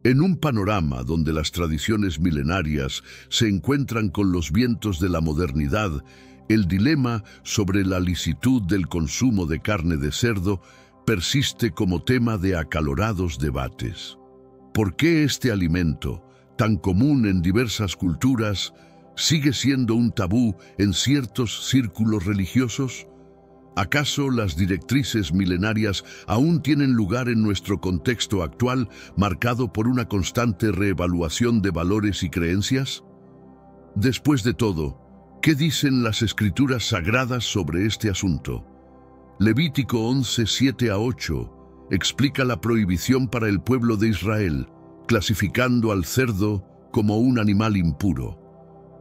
En un panorama donde las tradiciones milenarias se encuentran con los vientos de la modernidad, el dilema sobre la licitud del consumo de carne de cerdo persiste como tema de acalorados debates. ¿Por qué este alimento, tan común en diversas culturas, sigue siendo un tabú en ciertos círculos religiosos? ¿Acaso las directrices milenarias aún tienen lugar en nuestro contexto actual, marcado por una constante reevaluación de valores y creencias? Después de todo, ¿qué dicen las escrituras sagradas sobre este asunto? Levítico 11, 7-8 explica la prohibición para el pueblo de Israel, clasificando al cerdo como un animal impuro.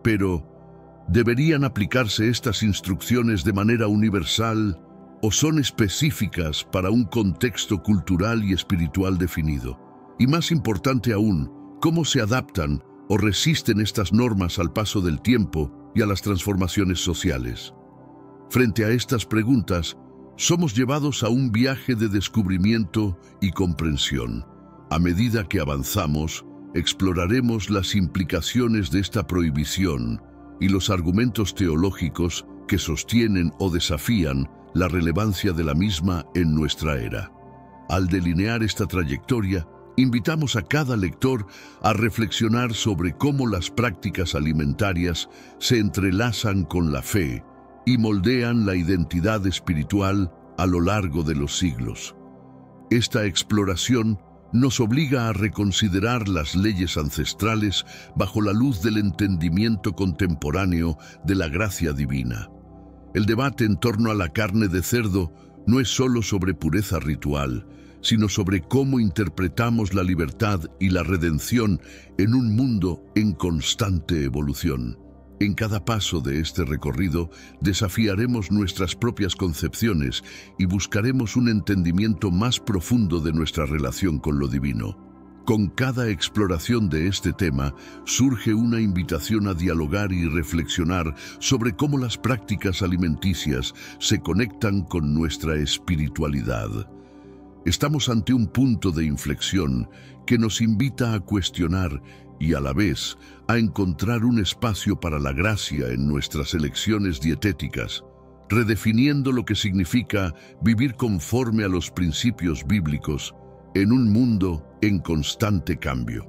Pero, ¿deberían aplicarse estas instrucciones de manera universal o son específicas para un contexto cultural y espiritual definido? Y más importante aún, ¿cómo se adaptan o resisten estas normas al paso del tiempo y a las transformaciones sociales? Frente a estas preguntas, somos llevados a un viaje de descubrimiento y comprensión. A medida que avanzamos, exploraremos las implicaciones de esta prohibición y los argumentos teológicos que sostienen o desafían la relevancia de la misma en nuestra era. Al delinear esta trayectoria, invitamos a cada lector a reflexionar sobre cómo las prácticas alimentarias se entrelazan con la fe y moldean la identidad espiritual a lo largo de los siglos. Esta exploración nos obliga a reconsiderar las leyes ancestrales bajo la luz del entendimiento contemporáneo de la gracia divina. El debate en torno a la carne de cerdo no es solo sobre pureza ritual, sino sobre cómo interpretamos la libertad y la redención en un mundo en constante evolución. En cada paso de este recorrido, desafiaremos nuestras propias concepciones y buscaremos un entendimiento más profundo de nuestra relación con lo divino. Con cada exploración de este tema, surge una invitación a dialogar y reflexionar sobre cómo las prácticas alimenticias se conectan con nuestra espiritualidad. Estamos ante un punto de inflexión que nos invita a cuestionar y a la vez a encontrar un espacio para la gracia en nuestras elecciones dietéticas, redefiniendo lo que significa vivir conforme a los principios bíblicos en un mundo en constante cambio.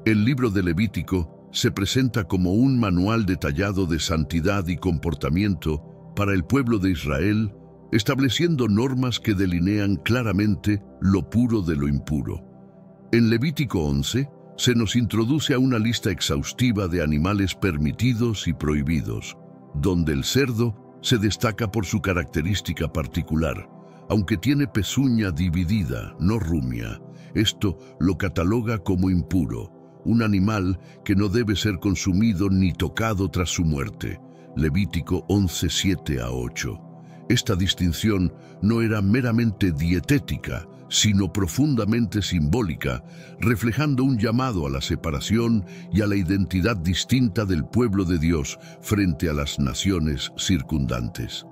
El libro de Levítico se presenta como un manual detallado de santidad y comportamiento para el pueblo de Israel, estableciendo normas que delinean claramente lo puro de lo impuro. En Levítico 11, se nos introduce a una lista exhaustiva de animales permitidos y prohibidos, donde el cerdo se destaca por su característica particular. Aunque tiene pezuña dividida, no rumia, esto lo cataloga como impuro, un animal que no debe ser consumido ni tocado tras su muerte. Levítico 11, 7-8. Esta distinción no era meramente dietética, sino profundamente simbólica, reflejando un llamado a la separación y a la identidad distinta del pueblo de Dios frente a las naciones circundantes.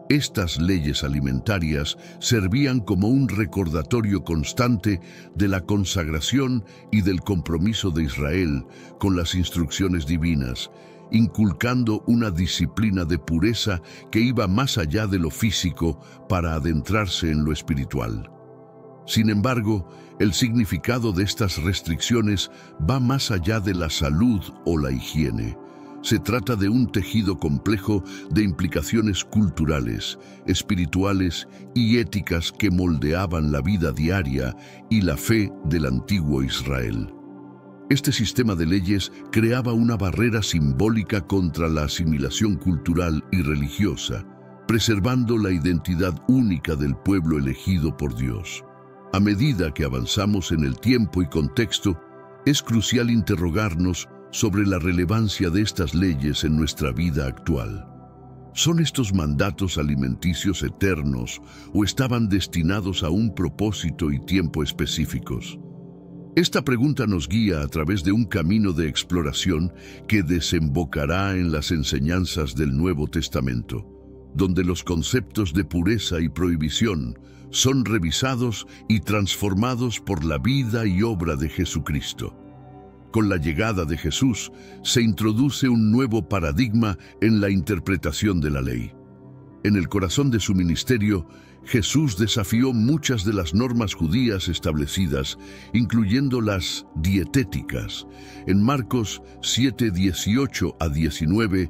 Estas leyes alimentarias servían como un recordatorio constante de la consagración y del compromiso de Israel con las instrucciones divinas, inculcando una disciplina de pureza que iba más allá de lo físico para adentrarse en lo espiritual. Sin embargo, el significado de estas restricciones va más allá de la salud o la higiene. Se trata de un tejido complejo de implicaciones culturales, espirituales y éticas que moldeaban la vida diaria y la fe del antiguo Israel. Este sistema de leyes creaba una barrera simbólica contra la asimilación cultural y religiosa, preservando la identidad única del pueblo elegido por Dios. A medida que avanzamos en el tiempo y contexto, es crucial interrogarnos sobre la relevancia de estas leyes en nuestra vida actual. ¿Son estos mandatos alimenticios eternos o estaban destinados a un propósito y tiempo específicos? Esta pregunta nos guía a través de un camino de exploración que desembocará en las enseñanzas del Nuevo Testamento, donde los conceptos de pureza y prohibición son revisados y transformados por la vida y obra de Jesucristo. Con la llegada de Jesús, se introduce un nuevo paradigma en la interpretación de la ley. En el corazón de su ministerio, Jesús desafió muchas de las normas judías establecidas, incluyendo las dietéticas. En Marcos 7:18-19,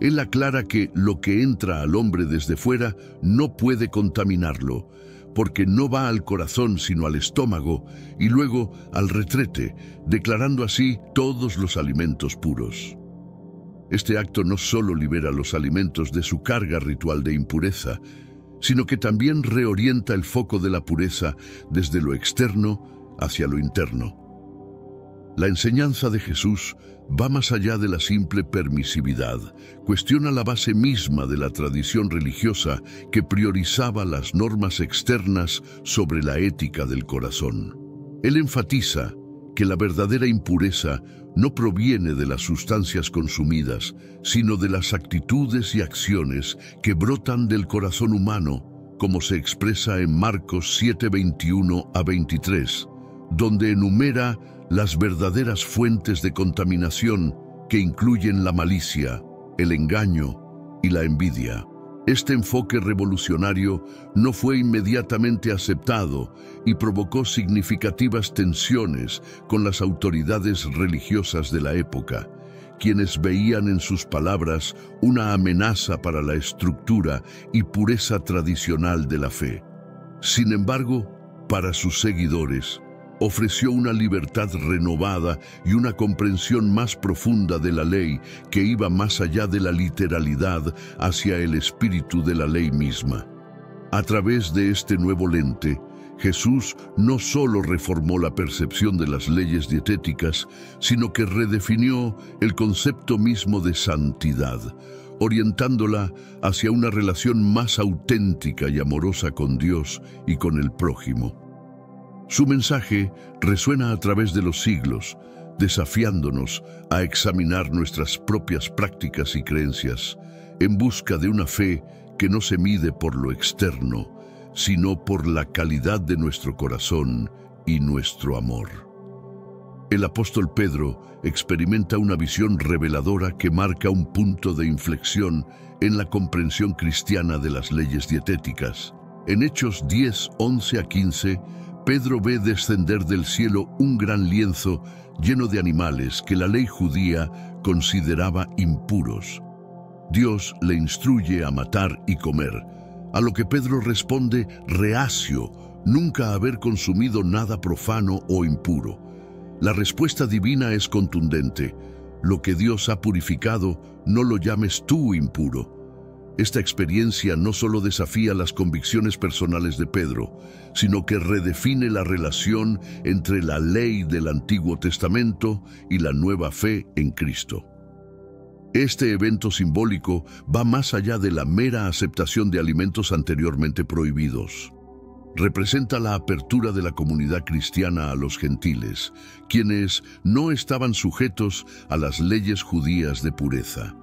Él aclara que lo que entra al hombre desde fuera no puede contaminarlo, porque no va al corazón sino al estómago y luego al retrete, declarando así todos los alimentos puros. Este acto no solo libera los alimentos de su carga ritual de impureza, sino que también reorienta el foco de la pureza desde lo externo hacia lo interno. La enseñanza de Jesús va más allá de la simple permisividad, cuestiona la base misma de la tradición religiosa que priorizaba las normas externas sobre la ética del corazón. Él enfatiza que la verdadera impureza no proviene de las sustancias consumidas, sino de las actitudes y acciones que brotan del corazón humano, como se expresa en Marcos 7:21-23, donde enumera las verdaderas fuentes de contaminación que incluyen la malicia, el engaño y la envidia. Este enfoque revolucionario no fue inmediatamente aceptado y provocó significativas tensiones con las autoridades religiosas de la época, quienes veían en sus palabras una amenaza para la estructura y pureza tradicional de la fe. Sin embargo, para sus seguidores, ofreció una libertad renovada y una comprensión más profunda de la ley que iba más allá de la literalidad hacia el espíritu de la ley misma. A través de este nuevo lente, Jesús no solo reformó la percepción de las leyes dietéticas, sino que redefinió el concepto mismo de santidad, orientándola hacia una relación más auténtica y amorosa con Dios y con el prójimo. Su mensaje resuena a través de los siglos, desafiándonos a examinar nuestras propias prácticas y creencias en busca de una fe que no se mide por lo externo, sino por la calidad de nuestro corazón y nuestro amor. El apóstol Pedro experimenta una visión reveladora que marca un punto de inflexión en la comprensión cristiana de las leyes dietéticas. En Hechos 10:11-15, Pedro ve descender del cielo un gran lienzo lleno de animales que la ley judía consideraba impuros. Dios le instruye a matar y comer, a lo que Pedro responde reacio, nunca haber consumido nada profano o impuro. La respuesta divina es contundente: lo que Dios ha purificado, no lo llames tú impuro. Esta experiencia no solo desafía las convicciones personales de Pedro, sino que redefine la relación entre la ley del Antiguo Testamento y la nueva fe en Cristo. Este evento simbólico va más allá de la mera aceptación de alimentos anteriormente prohibidos. Representa la apertura de la comunidad cristiana a los gentiles, quienes no estaban sujetos a las leyes judías de pureza.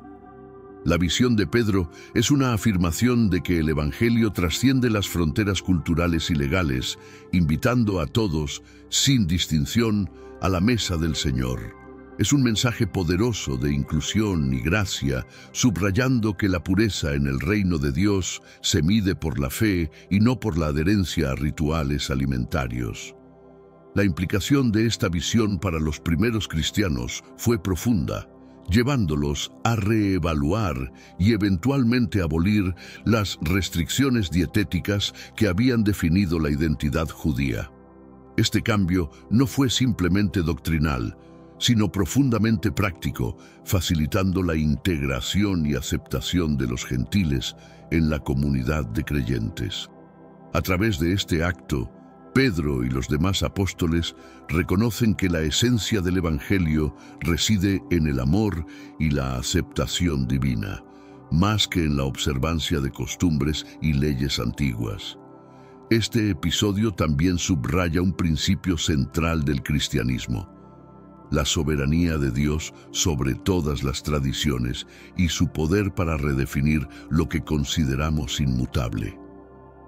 La visión de Pedro es una afirmación de que el Evangelio trasciende las fronteras culturales y legales, invitando a todos, sin distinción, a la mesa del Señor. Es un mensaje poderoso de inclusión y gracia, subrayando que la pureza en el reino de Dios se mide por la fe y no por la adherencia a rituales alimentarios. La implicación de esta visión para los primeros cristianos fue profunda, llevándolos a reevaluar y eventualmente abolir las restricciones dietéticas que habían definido la identidad judía. Este cambio no fue simplemente doctrinal, sino profundamente práctico, facilitando la integración y aceptación de los gentiles en la comunidad de creyentes. A través de este acto, Pedro y los demás apóstoles reconocen que la esencia del Evangelio reside en el amor y la aceptación divina, más que en la observancia de costumbres y leyes antiguas. Este episodio también subraya un principio central del cristianismo: la soberanía de Dios sobre todas las tradiciones y su poder para redefinir lo que consideramos inmutable.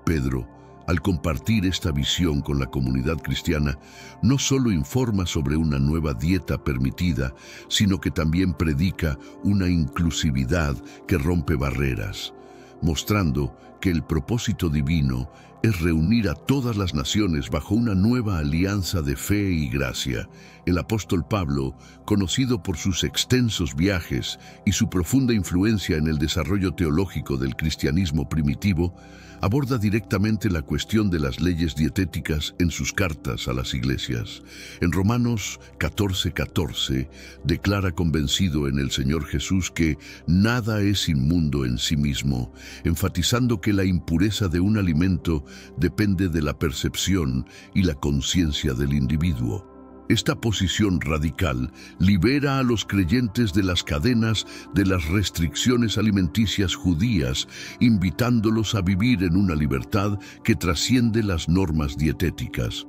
Pedro, Al compartir esta visión con la comunidad cristiana, no solo informa sobre una nueva dieta permitida, sino que también predica una inclusividad que rompe barreras, mostrando que el propósito divino es reunir a todas las naciones bajo una nueva alianza de fe y gracia. El apóstol Pablo, conocido por sus extensos viajes y su profunda influencia en el desarrollo teológico del cristianismo primitivo, aborda directamente la cuestión de las leyes dietéticas en sus cartas a las iglesias. En Romanos 14:14, declara convencido en el Señor Jesús que nada es inmundo en sí mismo, enfatizando que la impureza de un alimento depende de la percepción y la conciencia del individuo. Esta posición radical libera a los creyentes de las cadenas de las restricciones alimenticias judías, invitándolos a vivir en una libertad que trasciende las normas dietéticas.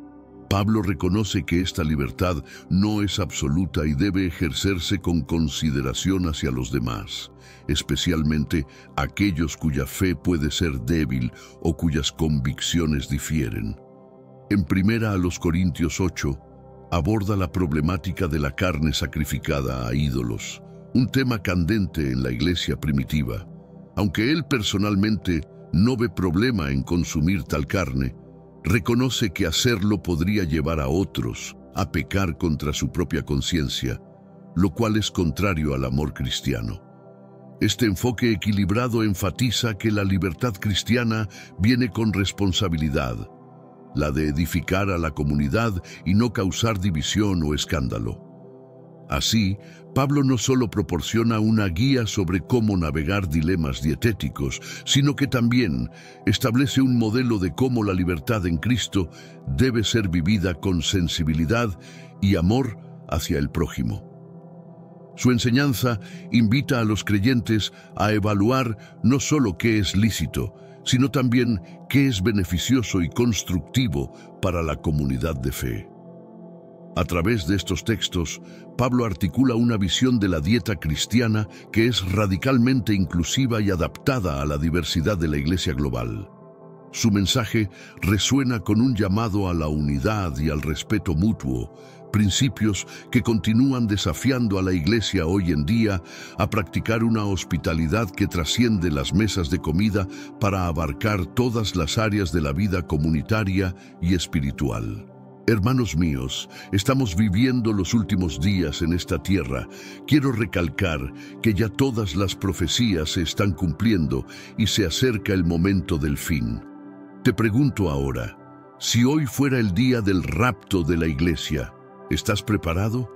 Pablo reconoce que esta libertad no es absoluta y debe ejercerse con consideración hacia los demás, especialmente aquellos cuya fe puede ser débil o cuyas convicciones difieren. En 1 Corintios 8, aborda la problemática de la carne sacrificada a ídolos, un tema candente en la iglesia primitiva. Aunque él personalmente no ve problema en consumir tal carne, reconoce que hacerlo podría llevar a otros a pecar contra su propia conciencia, lo cual es contrario al amor cristiano. Este enfoque equilibrado enfatiza que la libertad cristiana viene con responsabilidad, la de edificar a la comunidad y no causar división o escándalo. Así, Pablo no solo proporciona una guía sobre cómo navegar dilemas dietéticos, sino que también establece un modelo de cómo la libertad en Cristo debe ser vivida con sensibilidad y amor hacia el prójimo. Su enseñanza invita a los creyentes a evaluar no solo qué es lícito, sino también qué es beneficioso y constructivo para la comunidad de fe. A través de estos textos, Pablo articula una visión de la dieta cristiana que es radicalmente inclusiva y adaptada a la diversidad de la Iglesia global. Su mensaje resuena con un llamado a la unidad y al respeto mutuo, principios que continúan desafiando a la Iglesia hoy en día a practicar una hospitalidad que trasciende las mesas de comida para abarcar todas las áreas de la vida comunitaria y espiritual. Hermanos míos, estamos viviendo los últimos días en esta tierra. Quiero recalcar que ya todas las profecías se están cumpliendo y se acerca el momento del fin. Te pregunto ahora, si hoy fuera el día del rapto de la Iglesia, ¿estás preparado?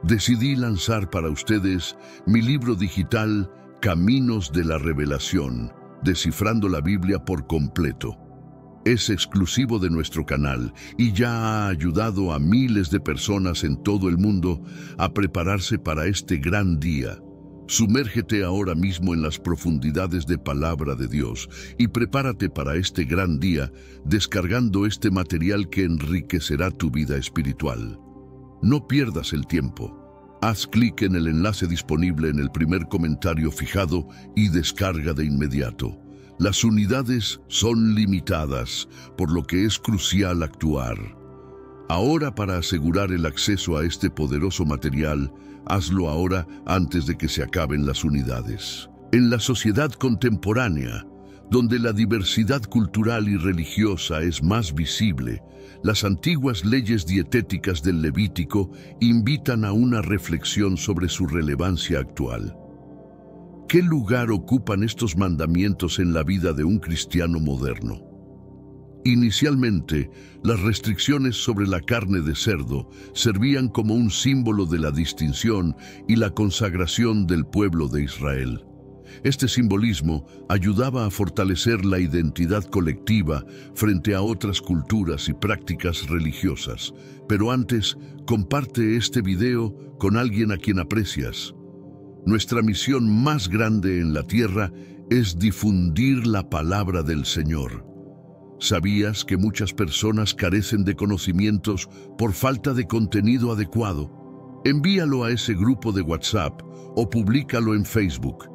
Decidí lanzar para ustedes mi libro digital Caminos de la Revelación, descifrando la Biblia por completo. Es exclusivo de nuestro canal y ya ha ayudado a miles de personas en todo el mundo a prepararse para este gran día. Sumérgete ahora mismo en las profundidades de Palabra de Dios y prepárate para este gran día descargando este material que enriquecerá tu vida espiritual. No pierdas el tiempo. Haz clic en el enlace disponible en el primer comentario fijado y descarga de inmediato. Las unidades son limitadas, por lo que es crucial actuar. Ahora, para asegurar el acceso a este poderoso material, hazlo ahora antes de que se acaben las unidades. En la sociedad contemporánea, donde la diversidad cultural y religiosa es más visible, las antiguas leyes dietéticas del Levítico invitan a una reflexión sobre su relevancia actual. ¿Qué lugar ocupan estos mandamientos en la vida de un cristiano moderno? Inicialmente, las restricciones sobre la carne de cerdo servían como un símbolo de la distinción y la consagración del pueblo de Israel. Este simbolismo ayudaba a fortalecer la identidad colectiva frente a otras culturas y prácticas religiosas. Pero antes, comparte este video con alguien a quien aprecias. Nuestra misión más grande en la tierra es difundir la palabra del Señor. ¿Sabías que muchas personas carecen de conocimientos por falta de contenido adecuado? Envíalo a ese grupo de WhatsApp o públicalo en Facebook.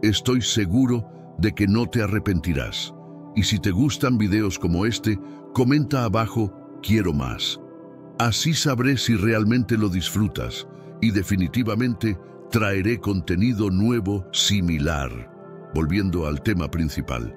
Estoy seguro de que no te arrepentirás. Y si te gustan videos como este, comenta abajo "Quiero más". Así sabré si realmente lo disfrutas y definitivamente traeré contenido nuevo similar. Volviendo al tema principal,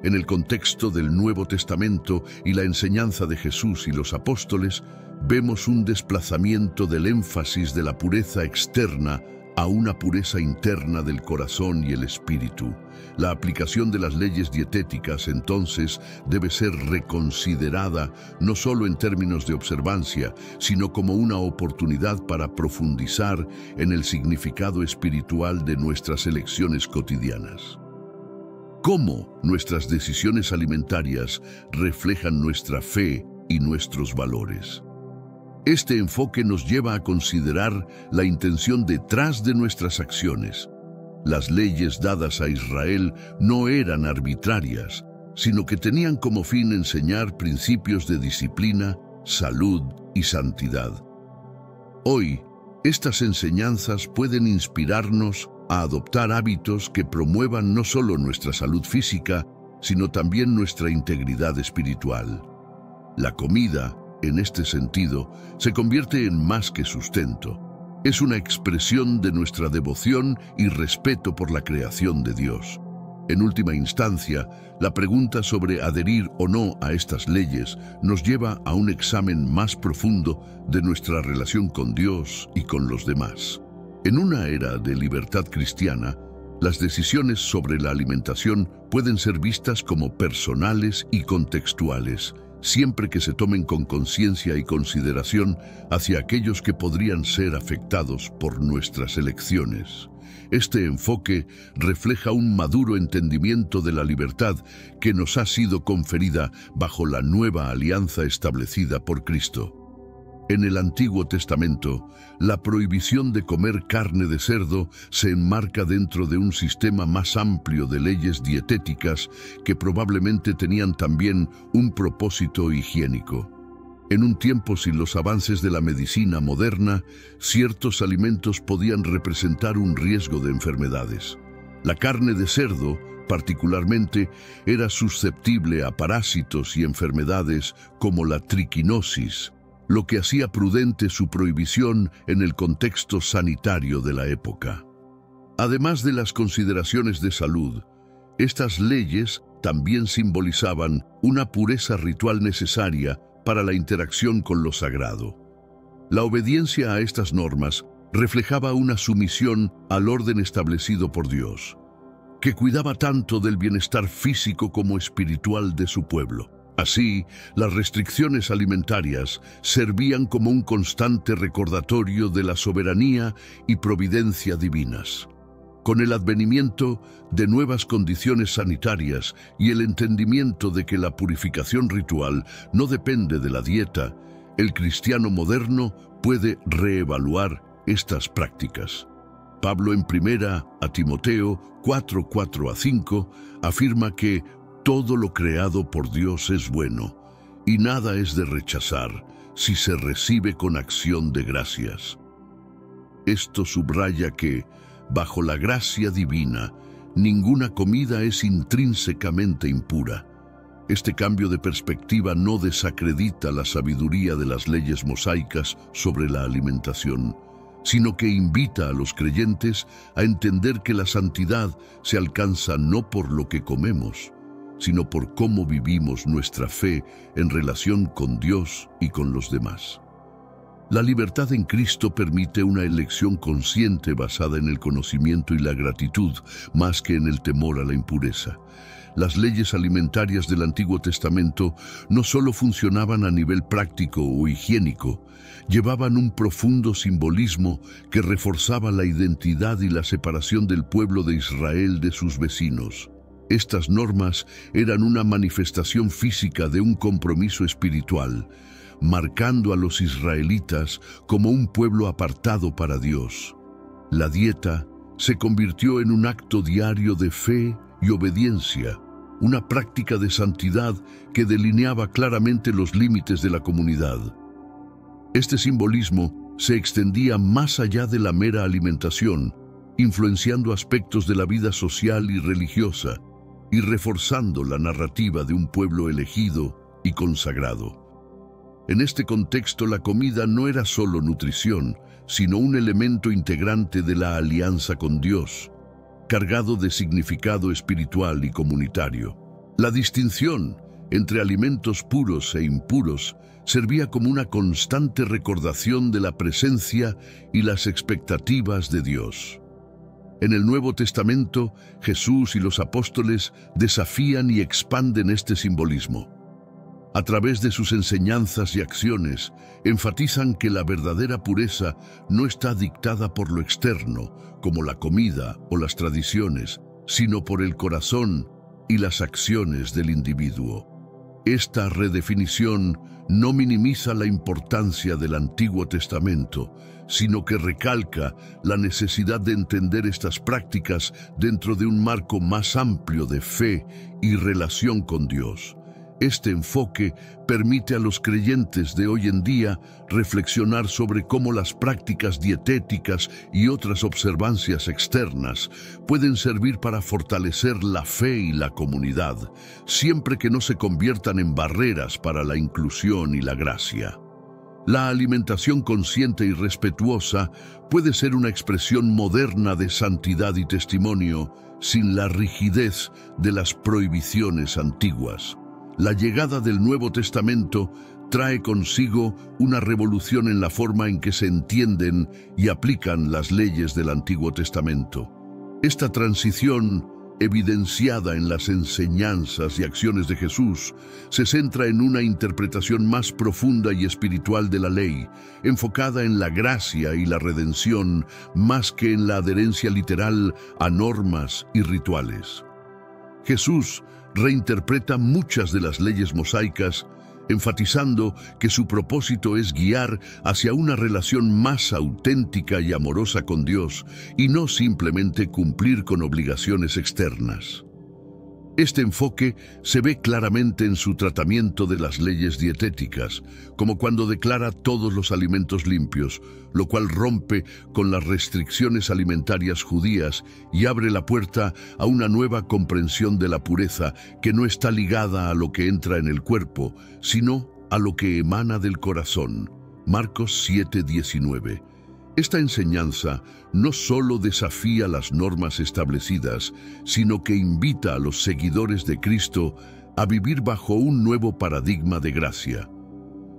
en el contexto del Nuevo Testamento y la enseñanza de Jesús y los apóstoles, vemos un desplazamiento del énfasis de la pureza externa a una pureza interna del corazón y el espíritu. La aplicación de las leyes dietéticas, entonces, debe ser reconsiderada no solo en términos de observancia, sino como una oportunidad para profundizar en el significado espiritual de nuestras elecciones cotidianas. ¿Cómo nuestras decisiones alimentarias reflejan nuestra fe y nuestros valores? Este enfoque nos lleva a considerar la intención detrás de nuestras acciones. Las leyes dadas a Israel no eran arbitrarias, sino que tenían como fin enseñar principios de disciplina, salud y santidad. Hoy, estas enseñanzas pueden inspirarnos a adoptar hábitos que promuevan no solo nuestra salud física, sino también nuestra integridad espiritual. La comida, en este sentido, se convierte en más que sustento. Es una expresión de nuestra devoción y respeto por la creación de Dios. En última instancia, la pregunta sobre adherir o no a estas leyes nos lleva a un examen más profundo de nuestra relación con Dios y con los demás. En una era de libertad cristiana, las decisiones sobre la alimentación pueden ser vistas como personales y contextuales, siempre que se tomen con conciencia y consideración hacia aquellos que podrían ser afectados por nuestras elecciones. Este enfoque refleja un maduro entendimiento de la libertad que nos ha sido conferida bajo la nueva alianza establecida por Cristo. En el Antiguo Testamento, la prohibición de comer carne de cerdo se enmarca dentro de un sistema más amplio de leyes dietéticas que probablemente tenían también un propósito higiénico. En un tiempo sin los avances de la medicina moderna, ciertos alimentos podían representar un riesgo de enfermedades. La carne de cerdo, particularmente, era susceptible a parásitos y enfermedades como la triquinosis, lo que hacía prudente su prohibición en el contexto sanitario de la época. Además de las consideraciones de salud, estas leyes también simbolizaban una pureza ritual necesaria para la interacción con lo sagrado. La obediencia a estas normas reflejaba una sumisión al orden establecido por Dios, que cuidaba tanto del bienestar físico como espiritual de su pueblo. Así, las restricciones alimentarias servían como un constante recordatorio de la soberanía y providencia divinas. Con el advenimiento de nuevas condiciones sanitarias y el entendimiento de que la purificación ritual no depende de la dieta, el cristiano moderno puede reevaluar estas prácticas. Pablo en 1 Timoteo 4:4-5 afirma que todo lo creado por Dios es bueno, y nada es de rechazar si se recibe con acción de gracias. Esto subraya que, bajo la gracia divina, ninguna comida es intrínsecamente impura. Este cambio de perspectiva no desacredita la sabiduría de las leyes mosaicas sobre la alimentación, sino que invita a los creyentes a entender que la santidad se alcanza no por lo que comemos, sino por cómo vivimos nuestra fe en relación con Dios y con los demás. La libertad en Cristo permite una elección consciente basada en el conocimiento y la gratitud, más que en el temor a la impureza. Las leyes alimentarias del Antiguo Testamento no solo funcionaban a nivel práctico o higiénico, llevaban un profundo simbolismo que reforzaba la identidad y la separación del pueblo de Israel de sus vecinos. Estas normas eran una manifestación física de un compromiso espiritual, marcando a los israelitas como un pueblo apartado para Dios. La dieta se convirtió en un acto diario de fe y obediencia, una práctica de santidad que delineaba claramente los límites de la comunidad. Este simbolismo se extendía más allá de la mera alimentación, influenciando aspectos de la vida social y religiosa, y reforzando la narrativa de un pueblo elegido y consagrado. En este contexto, la comida no era solo nutrición, sino un elemento integrante de la alianza con Dios, cargado de significado espiritual y comunitario. La distinción entre alimentos puros e impuros servía como una constante recordación de la presencia y las expectativas de Dios. En el Nuevo Testamento, Jesús y los apóstoles desafían y expanden este simbolismo. A través de sus enseñanzas y acciones, enfatizan que la verdadera pureza no está dictada por lo externo, como la comida o las tradiciones, sino por el corazón y las acciones del individuo. Esta redefinición no minimiza la importancia del Antiguo Testamento, sino que recalca la necesidad de entender estas prácticas dentro de un marco más amplio de fe y relación con Dios. Este enfoque permite a los creyentes de hoy en día reflexionar sobre cómo las prácticas dietéticas y otras observancias externas pueden servir para fortalecer la fe y la comunidad, siempre que no se conviertan en barreras para la inclusión y la gracia. La alimentación consciente y respetuosa puede ser una expresión moderna de santidad y testimonio, sin la rigidez de las prohibiciones antiguas. La llegada del Nuevo Testamento trae consigo una revolución en la forma en que se entienden y aplican las leyes del Antiguo Testamento. Esta transición, evidenciada en las enseñanzas y acciones de Jesús, se centra en una interpretación más profunda y espiritual de la ley, enfocada en la gracia y la redención más que en la adherencia literal a normas y rituales. Jesús reinterpreta muchas de las leyes mosaicas, enfatizando que su propósito es guiar hacia una relación más auténtica y amorosa con Dios, y no simplemente cumplir con obligaciones externas. Este enfoque se ve claramente en su tratamiento de las leyes dietéticas, como cuando declara todos los alimentos limpios, lo cual rompe con las restricciones alimentarias judías y abre la puerta a una nueva comprensión de la pureza que no está ligada a lo que entra en el cuerpo, sino a lo que emana del corazón. Marcos 7:19. Esta enseñanza no solo desafía las normas establecidas, sino que invita a los seguidores de Cristo a vivir bajo un nuevo paradigma de gracia.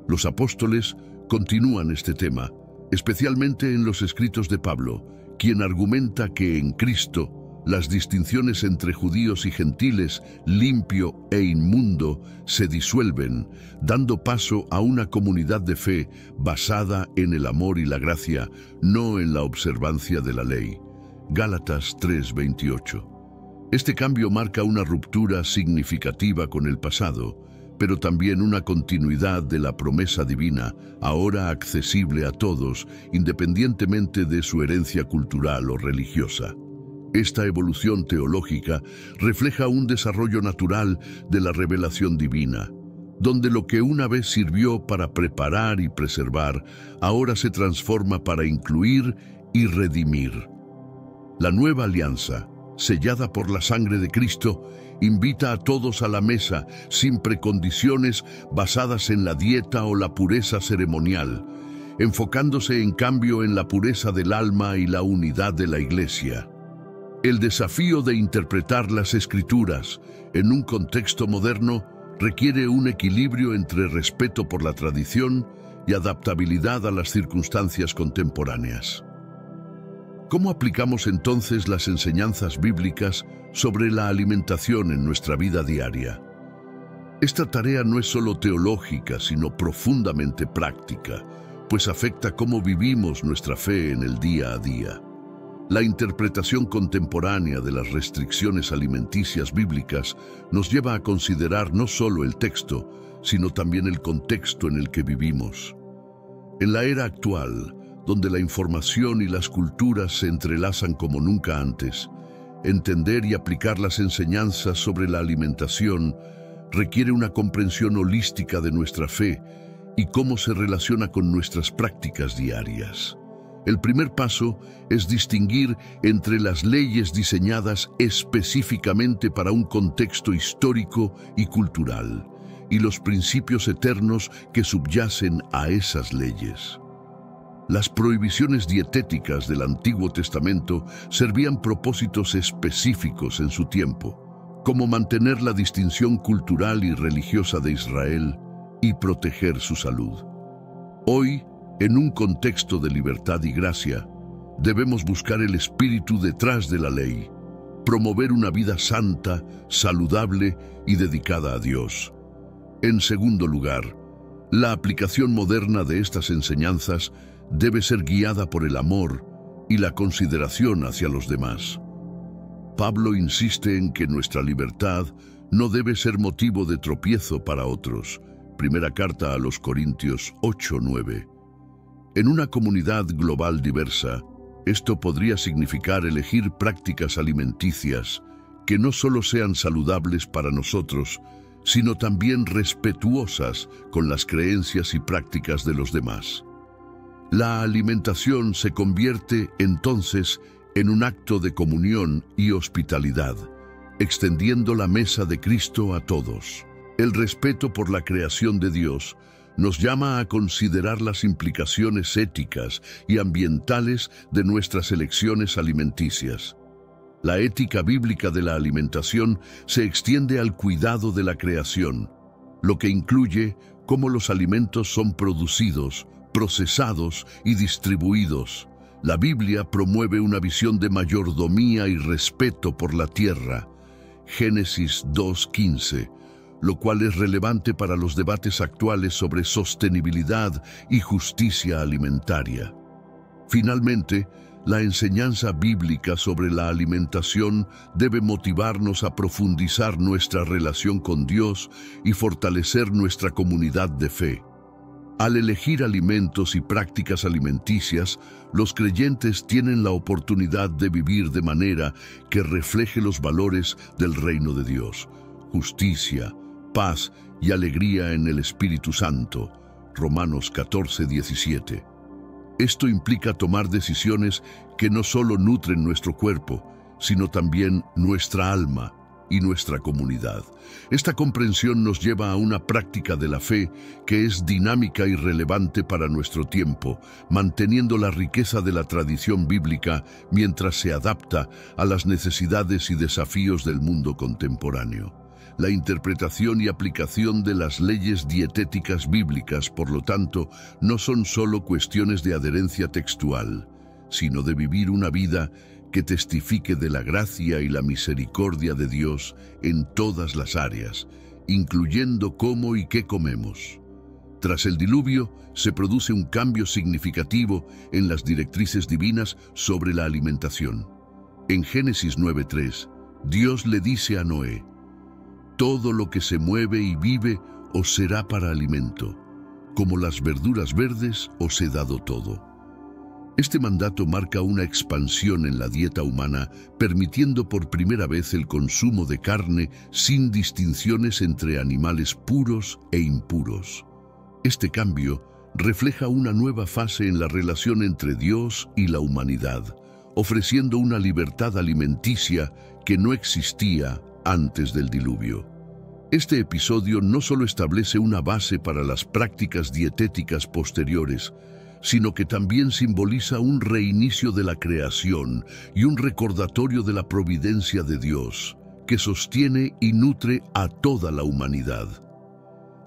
Los apóstoles continúan este tema, especialmente en los escritos de Pablo, quien argumenta que en Cristo las distinciones entre judíos y gentiles, limpio e inmundo, se disuelven, dando paso a una comunidad de fe basada en el amor y la gracia, no en la observancia de la ley. Gálatas 3:28. Este cambio marca una ruptura significativa con el pasado, pero también una continuidad de la promesa divina, ahora accesible a todos, independientemente de su herencia cultural o religiosa. Esta evolución teológica refleja un desarrollo natural de la revelación divina, donde lo que una vez sirvió para preparar y preservar, ahora se transforma para incluir y redimir. La nueva alianza, sellada por la sangre de Cristo, invita a todos a la mesa, sin precondiciones basadas en la dieta o la pureza ceremonial, enfocándose en cambio en la pureza del alma y la unidad de la Iglesia. El desafío de interpretar las Escrituras en un contexto moderno requiere un equilibrio entre respeto por la tradición y adaptabilidad a las circunstancias contemporáneas. ¿Cómo aplicamos entonces las enseñanzas bíblicas sobre la alimentación en nuestra vida diaria? Esta tarea no es solo teológica, sino profundamente práctica, pues afecta cómo vivimos nuestra fe en el día a día. La interpretación contemporánea de las restricciones alimenticias bíblicas nos lleva a considerar no solo el texto, sino también el contexto en el que vivimos. En la era actual, donde la información y las culturas se entrelazan como nunca antes, entender y aplicar las enseñanzas sobre la alimentación requiere una comprensión holística de nuestra fe y cómo se relaciona con nuestras prácticas diarias. El primer paso es distinguir entre las leyes diseñadas específicamente para un contexto histórico y cultural y los principios eternos que subyacen a esas leyes. Las prohibiciones dietéticas del Antiguo Testamento servían propósitos específicos en su tiempo, como mantener la distinción cultural y religiosa de Israel y proteger su salud. Hoy, en un contexto de libertad y gracia, debemos buscar el espíritu detrás de la ley, promover una vida santa, saludable y dedicada a Dios. En segundo lugar, la aplicación moderna de estas enseñanzas debe ser guiada por el amor y la consideración hacia los demás. Pablo insiste en que nuestra libertad no debe ser motivo de tropiezo para otros. Primera carta a los Corintios 8:9. En una comunidad global diversa, esto podría significar elegir prácticas alimenticias que no solo sean saludables para nosotros, sino también respetuosas con las creencias y prácticas de los demás. La alimentación se convierte entonces en un acto de comunión y hospitalidad, extendiendo la mesa de Cristo a todos. El respeto por la creación de Dios nos llama a considerar las implicaciones éticas y ambientales de nuestras elecciones alimenticias. La ética bíblica de la alimentación se extiende al cuidado de la creación, lo que incluye cómo los alimentos son producidos, procesados y distribuidos. La Biblia promueve una visión de mayordomía y respeto por la tierra. Génesis 2:15, lo cual es relevante para los debates actuales sobre sostenibilidad y justicia alimentaria. Finalmente, la enseñanza bíblica sobre la alimentación debe motivarnos a profundizar nuestra relación con Dios y fortalecer nuestra comunidad de fe. Al elegir alimentos y prácticas alimenticias, los creyentes tienen la oportunidad de vivir de manera que refleje los valores del reino de Dios: justicia, paz y alegría en el Espíritu Santo. Romanos 14:17. Esto implica tomar decisiones que no solo nutren nuestro cuerpo, sino también nuestra alma y nuestra comunidad. Esta comprensión nos lleva a una práctica de la fe que es dinámica y relevante para nuestro tiempo, manteniendo la riqueza de la tradición bíblica mientras se adapta a las necesidades y desafíos del mundo contemporáneo. La interpretación y aplicación de las leyes dietéticas bíblicas, por lo tanto, no son solo cuestiones de adherencia textual, sino de vivir una vida que testifique de la gracia y la misericordia de Dios en todas las áreas, incluyendo cómo y qué comemos. Tras el diluvio, se produce un cambio significativo en las directrices divinas sobre la alimentación. En Génesis 9:3, Dios le dice a Noé: «Todo lo que se mueve y vive os será para alimento, como las verduras verdes os he dado todo». Este mandato marca una expansión en la dieta humana, permitiendo por primera vez el consumo de carne sin distinciones entre animales puros e impuros. Este cambio refleja una nueva fase en la relación entre Dios y la humanidad, ofreciendo una libertad alimenticia que no existía antes del diluvio. Este episodio no solo establece una base para las prácticas dietéticas posteriores, sino que también simboliza un reinicio de la creación y un recordatorio de la providencia de Dios, que sostiene y nutre a toda la humanidad.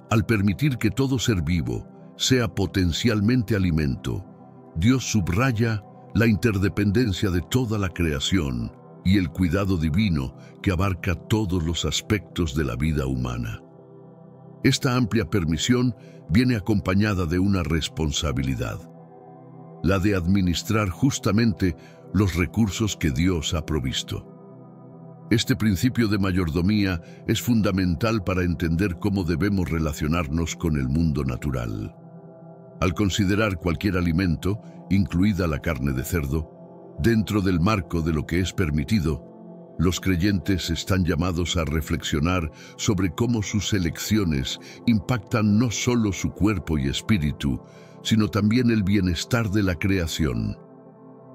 Al permitir que todo ser vivo sea potencialmente alimento, Dios subraya la interdependencia de toda la creación y el cuidado divino que abarca todos los aspectos de la vida humana. Esta amplia permisión viene acompañada de una responsabilidad: la de administrar justamente los recursos que Dios ha provisto. Este principio de mayordomía es fundamental para entender cómo debemos relacionarnos con el mundo natural. Al considerar cualquier alimento, incluida la carne de cerdo, dentro del marco de lo que es permitido, los creyentes están llamados a reflexionar sobre cómo sus elecciones impactan no solo su cuerpo y espíritu, sino también el bienestar de la creación.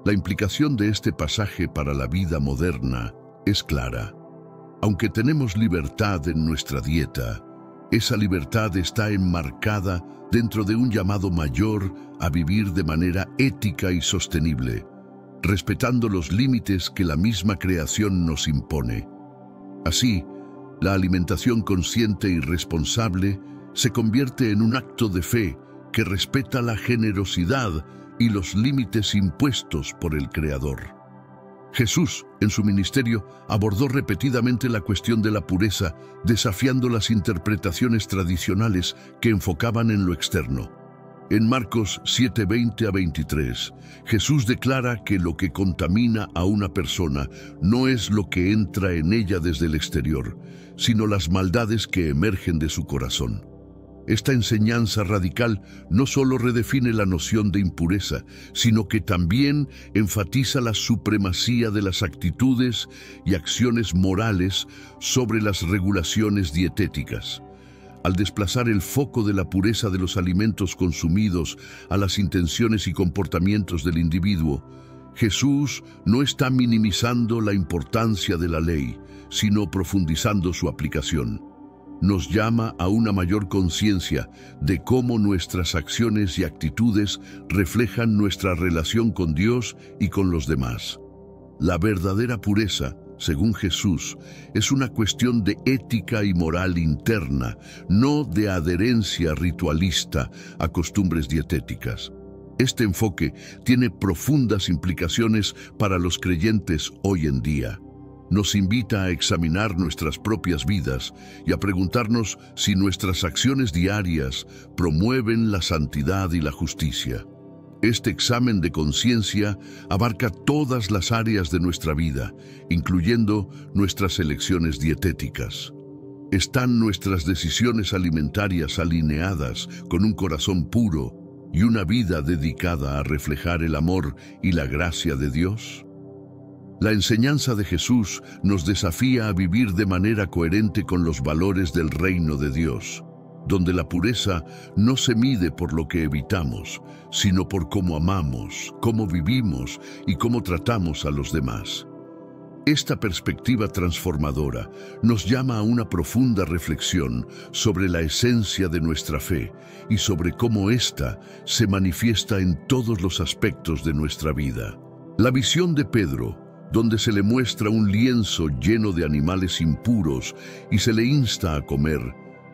La implicación de este pasaje para la vida moderna es clara. Aunque tenemos libertad en nuestra dieta, esa libertad está enmarcada dentro de un llamado mayor a vivir de manera ética y sostenible, respetando los límites que la misma creación nos impone. Así, la alimentación consciente y responsable se convierte en un acto de fe que respeta la generosidad y los límites impuestos por el Creador. Jesús, en su ministerio, abordó repetidamente la cuestión de la pureza, desafiando las interpretaciones tradicionales que enfocaban en lo externo. En Marcos 7:20-23, Jesús declara que lo que contamina a una persona no es lo que entra en ella desde el exterior, sino las maldades que emergen de su corazón. Esta enseñanza radical no solo redefine la noción de impureza, sino que también enfatiza la supremacía de las actitudes y acciones morales sobre las regulaciones dietéticas. Al desplazar el foco de la pureza de los alimentos consumidos a las intenciones y comportamientos del individuo, Jesús no está minimizando la importancia de la ley, sino profundizando su aplicación. Nos llama a una mayor conciencia de cómo nuestras acciones y actitudes reflejan nuestra relación con Dios y con los demás. La verdadera pureza, según Jesús, es una cuestión de ética y moral interna, no de adherencia ritualista a costumbres dietéticas. Este enfoque tiene profundas implicaciones para los creyentes hoy en día. Nos invita a examinar nuestras propias vidas y a preguntarnos si nuestras acciones diarias promueven la santidad y la justicia. Este examen de conciencia abarca todas las áreas de nuestra vida, incluyendo nuestras elecciones dietéticas. ¿Están nuestras decisiones alimentarias alineadas con un corazón puro y una vida dedicada a reflejar el amor y la gracia de Dios? La enseñanza de Jesús nos desafía a vivir de manera coherente con los valores del reino de Dios, donde la pureza no se mide por lo que evitamos, sino por cómo amamos, cómo vivimos y cómo tratamos a los demás. Esta perspectiva transformadora nos llama a una profunda reflexión sobre la esencia de nuestra fe y sobre cómo ésta se manifiesta en todos los aspectos de nuestra vida. La visión de Pedro, donde se le muestra un lienzo lleno de animales impuros y se le insta a comer,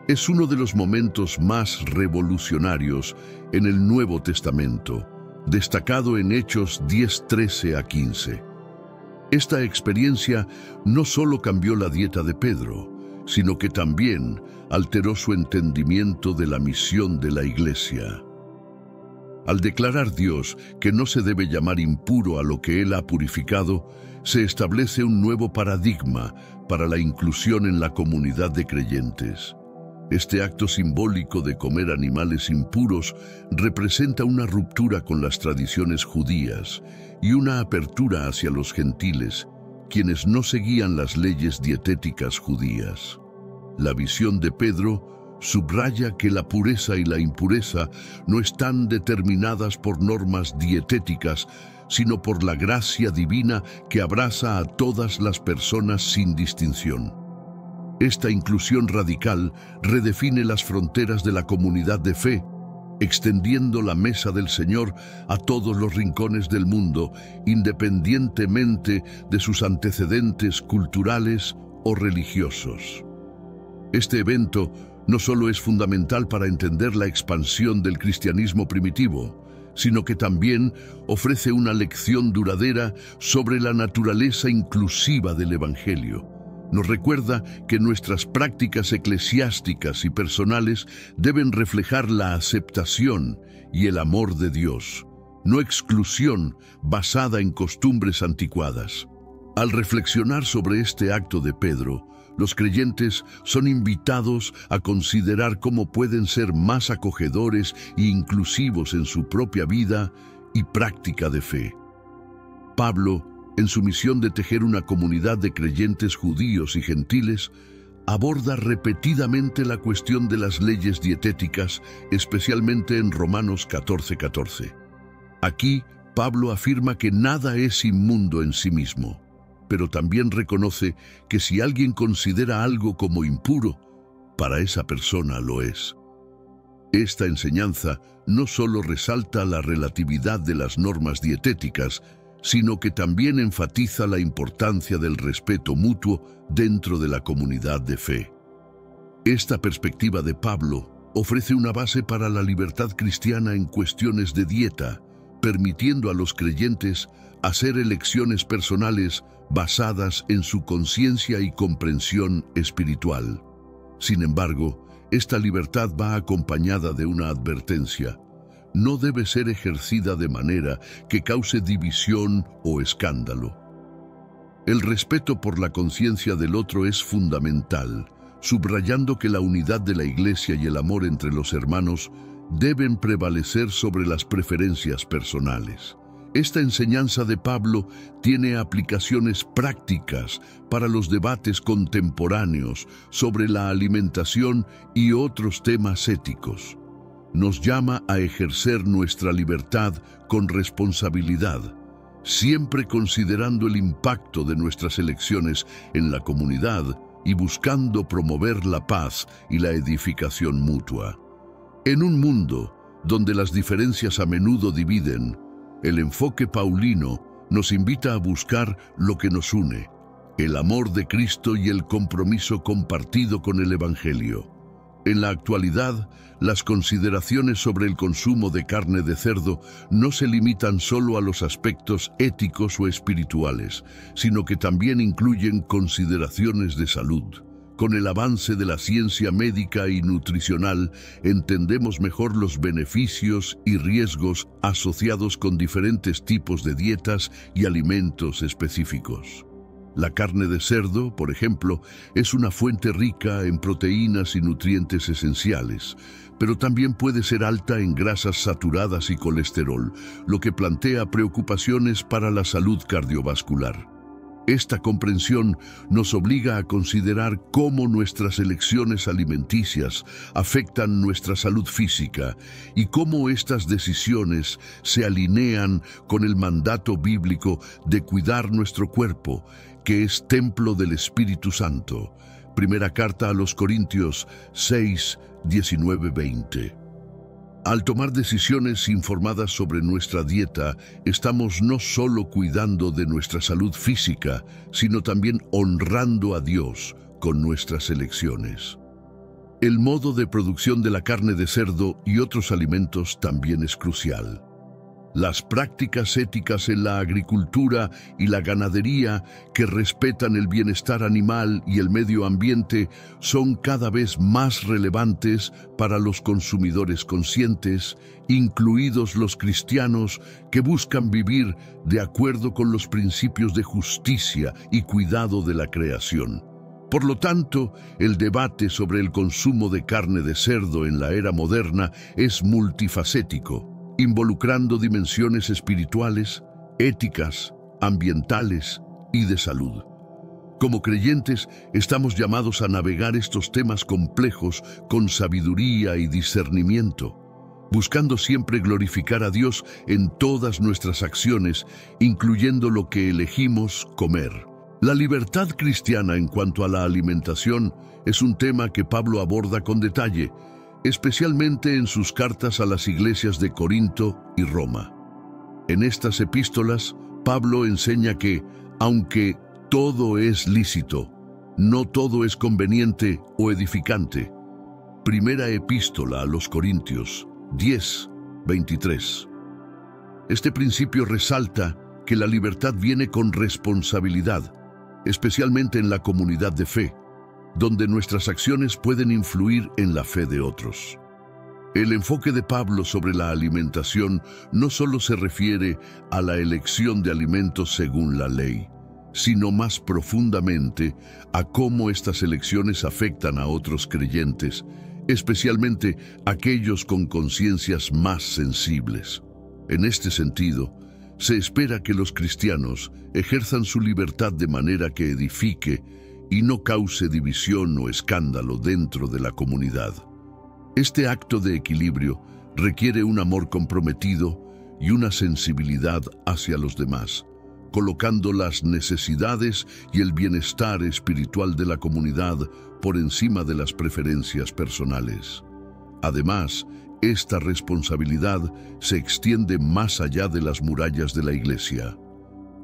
es uno de los momentos más revolucionarios en el Nuevo Testamento, destacado en Hechos 10:13-15. Esta experiencia no solo cambió la dieta de Pedro, sino que también alteró su entendimiento de la misión de la Iglesia. Al declarar Dios que no se debe llamar impuro a lo que Él ha purificado, se establece un nuevo paradigma para la inclusión en la comunidad de creyentes. Este acto simbólico de comer animales impuros representa una ruptura con las tradiciones judías y una apertura hacia los gentiles, quienes no seguían las leyes dietéticas judías. La visión de Pedro subraya que la pureza y la impureza no están determinadas por normas dietéticas, sino por la gracia divina que abraza a todas las personas sin distinción. Esta inclusión radical redefine las fronteras de la comunidad de fe, extendiendo la mesa del Señor a todos los rincones del mundo, independientemente de sus antecedentes culturales o religiosos. Este evento no solo es fundamental para entender la expansión del cristianismo primitivo, sino que también ofrece una lección duradera sobre la naturaleza inclusiva del Evangelio. Nos recuerda que nuestras prácticas eclesiásticas y personales deben reflejar la aceptación y el amor de Dios, no exclusión basada en costumbres anticuadas. Al reflexionar sobre este acto de Pedro, los creyentes son invitados a considerar cómo pueden ser más acogedores e inclusivos en su propia vida y práctica de fe. Pablo, en su misión de tejer una comunidad de creyentes judíos y gentiles, aborda repetidamente la cuestión de las leyes dietéticas, especialmente en Romanos 14:14. Aquí, Pablo afirma que nada es inmundo en sí mismo, pero también reconoce que si alguien considera algo como impuro, para esa persona lo es. Esta enseñanza no solo resalta la relatividad de las normas dietéticas, sino que también enfatiza la importancia del respeto mutuo dentro de la comunidad de fe. Esta perspectiva de Pablo ofrece una base para la libertad cristiana en cuestiones de dieta, permitiendo a los creyentes hacer elecciones personales basadas en su conciencia y comprensión espiritual. Sin embargo, esta libertad va acompañada de una advertencia. No debe ser ejercida de manera que cause división o escándalo. El respeto por la conciencia del otro es fundamental, subrayando que la unidad de la Iglesia y el amor entre los hermanos deben prevalecer sobre las preferencias personales. Esta enseñanza de Pablo tiene aplicaciones prácticas para los debates contemporáneos sobre la alimentación y otros temas éticos. Nos llama a ejercer nuestra libertad con responsabilidad, siempre considerando el impacto de nuestras elecciones en la comunidad y buscando promover la paz y la edificación mutua. En un mundo donde las diferencias a menudo dividen, el enfoque paulino nos invita a buscar lo que nos une, el amor de Cristo y el compromiso compartido con el Evangelio. En la actualidad, las consideraciones sobre el consumo de carne de cerdo no se limitan solo a los aspectos éticos o espirituales, sino que también incluyen consideraciones de salud. Con el avance de la ciencia médica y nutricional, entendemos mejor los beneficios y riesgos asociados con diferentes tipos de dietas y alimentos específicos. La carne de cerdo, por ejemplo, es una fuente rica en proteínas y nutrientes esenciales, pero también puede ser alta en grasas saturadas y colesterol, lo que plantea preocupaciones para la salud cardiovascular. Esta comprensión nos obliga a considerar cómo nuestras elecciones alimenticias afectan nuestra salud física y cómo estas decisiones se alinean con el mandato bíblico de cuidar nuestro cuerpo, que es templo del Espíritu Santo. Primera carta a los Corintios 6, 19-20. Al tomar decisiones informadas sobre nuestra dieta, estamos no solo cuidando de nuestra salud física, sino también honrando a Dios con nuestras elecciones. El modo de producción de la carne de cerdo y otros alimentos también es crucial. Las prácticas éticas en la agricultura y la ganadería que respetan el bienestar animal y el medio ambiente son cada vez más relevantes para los consumidores conscientes, incluidos los cristianos que buscan vivir de acuerdo con los principios de justicia y cuidado de la creación. Por lo tanto, el debate sobre el consumo de carne de cerdo en la era moderna es multifacético, involucrando dimensiones espirituales, éticas, ambientales y de salud. Como creyentes, estamos llamados a navegar estos temas complejos con sabiduría y discernimiento, buscando siempre glorificar a Dios en todas nuestras acciones, incluyendo lo que elegimos comer. La libertad cristiana en cuanto a la alimentación es un tema que Pablo aborda con detalle, especialmente en sus cartas a las iglesias de Corinto y Roma. En estas epístolas, Pablo enseña que, aunque todo es lícito, no todo es conveniente o edificante. Primera epístola a los Corintios 10, 23. Este principio resalta que la libertad viene con responsabilidad, especialmente en la comunidad de fe, donde nuestras acciones pueden influir en la fe de otros. El enfoque de Pablo sobre la alimentación no solo se refiere a la elección de alimentos según la ley, sino más profundamente a cómo estas elecciones afectan a otros creyentes, especialmente aquellos con conciencias más sensibles. En este sentido, se espera que los cristianos ejerzan su libertad de manera que edifique y no cause división o escándalo dentro de la comunidad. Este acto de equilibrio requiere un amor comprometido y una sensibilidad hacia los demás, colocando las necesidades y el bienestar espiritual de la comunidad por encima de las preferencias personales. Además, esta responsabilidad se extiende más allá de las murallas de la Iglesia.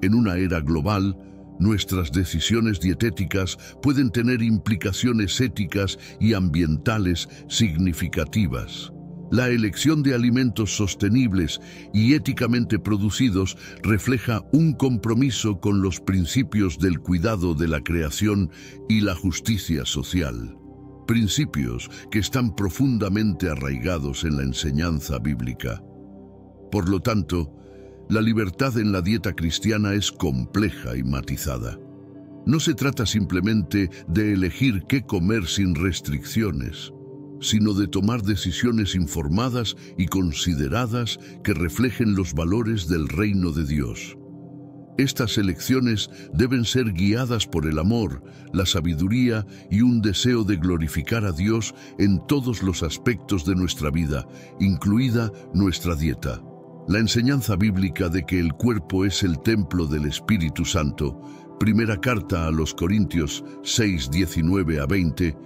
En una era global, nuestras decisiones dietéticas pueden tener implicaciones éticas y ambientales significativas. La elección de alimentos sostenibles y éticamente producidos refleja un compromiso con los principios del cuidado de la creación y la justicia social. Principios que están profundamente arraigados en la enseñanza bíblica. Por lo tanto, la libertad en la dieta cristiana es compleja y matizada. No se trata simplemente de elegir qué comer sin restricciones, sino de tomar decisiones informadas y consideradas que reflejen los valores del reino de Dios. Estas elecciones deben ser guiadas por el amor, la sabiduría y un deseo de glorificar a Dios en todos los aspectos de nuestra vida, incluida nuestra dieta. La enseñanza bíblica de que el cuerpo es el templo del Espíritu Santo, primera carta a los Corintios 6, 19 a 20,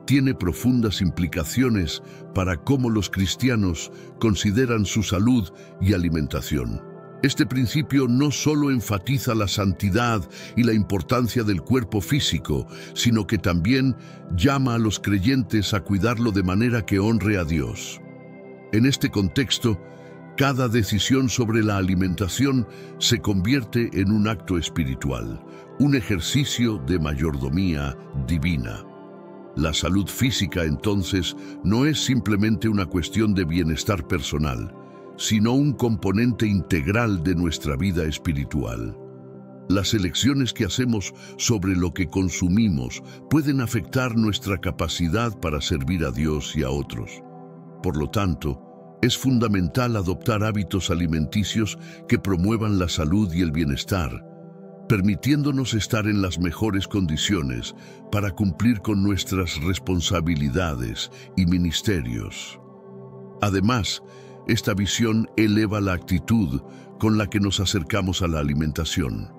tiene profundas implicaciones para cómo los cristianos consideran su salud y alimentación. Este principio no solo enfatiza la santidad y la importancia del cuerpo físico, sino que también llama a los creyentes a cuidarlo de manera que honre a Dios. En este contexto, cada decisión sobre la alimentación se convierte en un acto espiritual, un ejercicio de mayordomía divina. La salud física, entonces, no es simplemente una cuestión de bienestar personal, sino un componente integral de nuestra vida espiritual. Las elecciones que hacemos sobre lo que consumimos pueden afectar nuestra capacidad para servir a Dios y a otros. Por lo tanto, es fundamental adoptar hábitos alimenticios que promuevan la salud y el bienestar, permitiéndonos estar en las mejores condiciones para cumplir con nuestras responsabilidades y ministerios. Además, esta visión eleva la actitud con la que nos acercamos a la alimentación.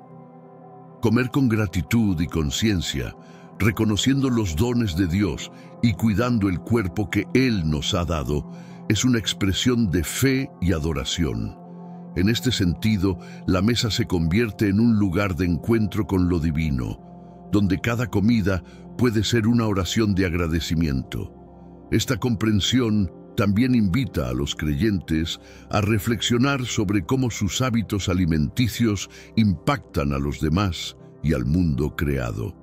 Comer con gratitud y conciencia, reconociendo los dones de Dios y cuidando el cuerpo que Él nos ha dado, es una expresión de fe y adoración. En este sentido, la mesa se convierte en un lugar de encuentro con lo divino, donde cada comida puede ser una oración de agradecimiento. Esta comprensión también invita a los creyentes a reflexionar sobre cómo sus hábitos alimenticios impactan a los demás y al mundo creado.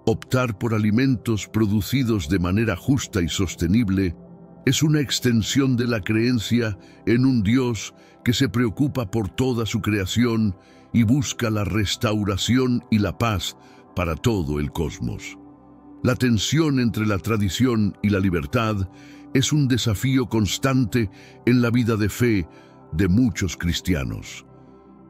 Optar por alimentos producidos de manera justa y sostenible es una extensión de la creencia en un Dios que se preocupa por toda su creación y busca la restauración y la paz para todo el cosmos. La tensión entre la tradición y la libertad es un desafío constante en la vida de fe de muchos cristianos.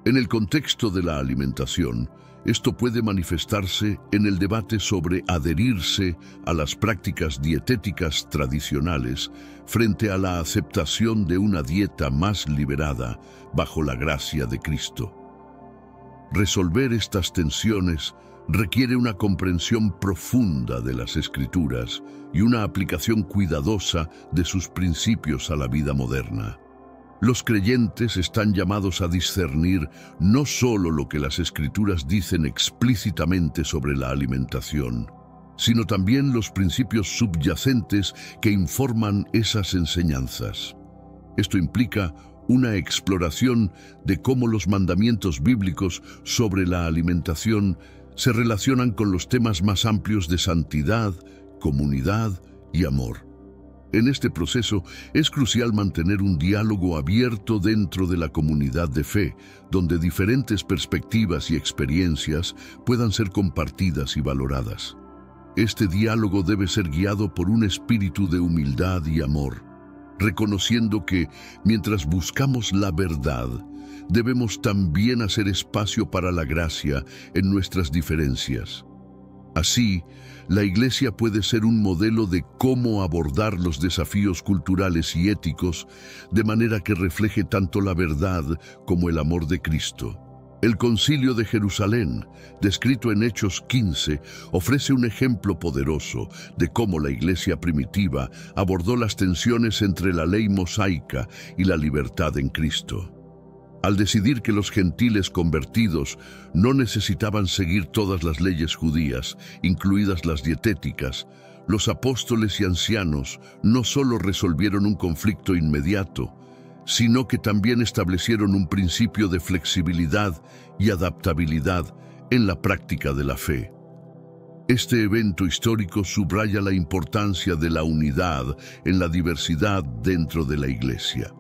En el contexto de la alimentación, esto puede manifestarse en el debate sobre adherirse a las prácticas dietéticas tradicionales frente a la aceptación de una dieta más liberada bajo la gracia de Cristo. Resolver estas tensiones requiere una comprensión profunda de las Escrituras y una aplicación cuidadosa de sus principios a la vida moderna. Los creyentes están llamados a discernir no solo lo que las Escrituras dicen explícitamente sobre la alimentación, sino también los principios subyacentes que informan esas enseñanzas. Esto implica una exploración de cómo los mandamientos bíblicos sobre la alimentación se relacionan con los temas más amplios de santidad, comunidad y amor. En este proceso es crucial mantener un diálogo abierto dentro de la comunidad de fe, donde diferentes perspectivas y experiencias puedan ser compartidas y valoradas. Este diálogo debe ser guiado por un espíritu de humildad y amor, reconociendo que, mientras buscamos la verdad, debemos también hacer espacio para la gracia en nuestras diferencias. Así, la Iglesia puede ser un modelo de cómo abordar los desafíos culturales y éticos de manera que refleje tanto la verdad como el amor de Cristo. El Concilio de Jerusalén, descrito en Hechos 15, ofrece un ejemplo poderoso de cómo la Iglesia primitiva abordó las tensiones entre la ley mosaica y la libertad en Cristo. Al decidir que los gentiles convertidos no necesitaban seguir todas las leyes judías, incluidas las dietéticas, los apóstoles y ancianos no solo resolvieron un conflicto inmediato, sino que también establecieron un principio de flexibilidad y adaptabilidad en la práctica de la fe. Este evento histórico subraya la importancia de la unidad en la diversidad dentro de la Iglesia.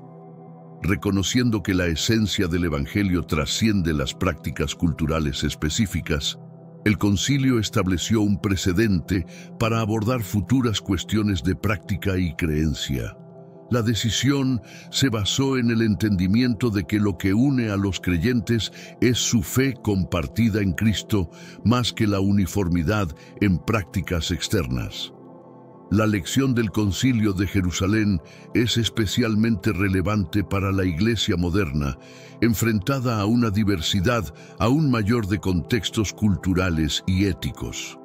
Reconociendo que la esencia del Evangelio trasciende las prácticas culturales específicas, el concilio estableció un precedente para abordar futuras cuestiones de práctica y creencia. La decisión se basó en el entendimiento de que lo que une a los creyentes es su fe compartida en Cristo más que la uniformidad en prácticas externas. La lección del Concilio de Jerusalén es especialmente relevante para la Iglesia moderna, enfrentada a una diversidad aún mayor de contextos culturales y éticos.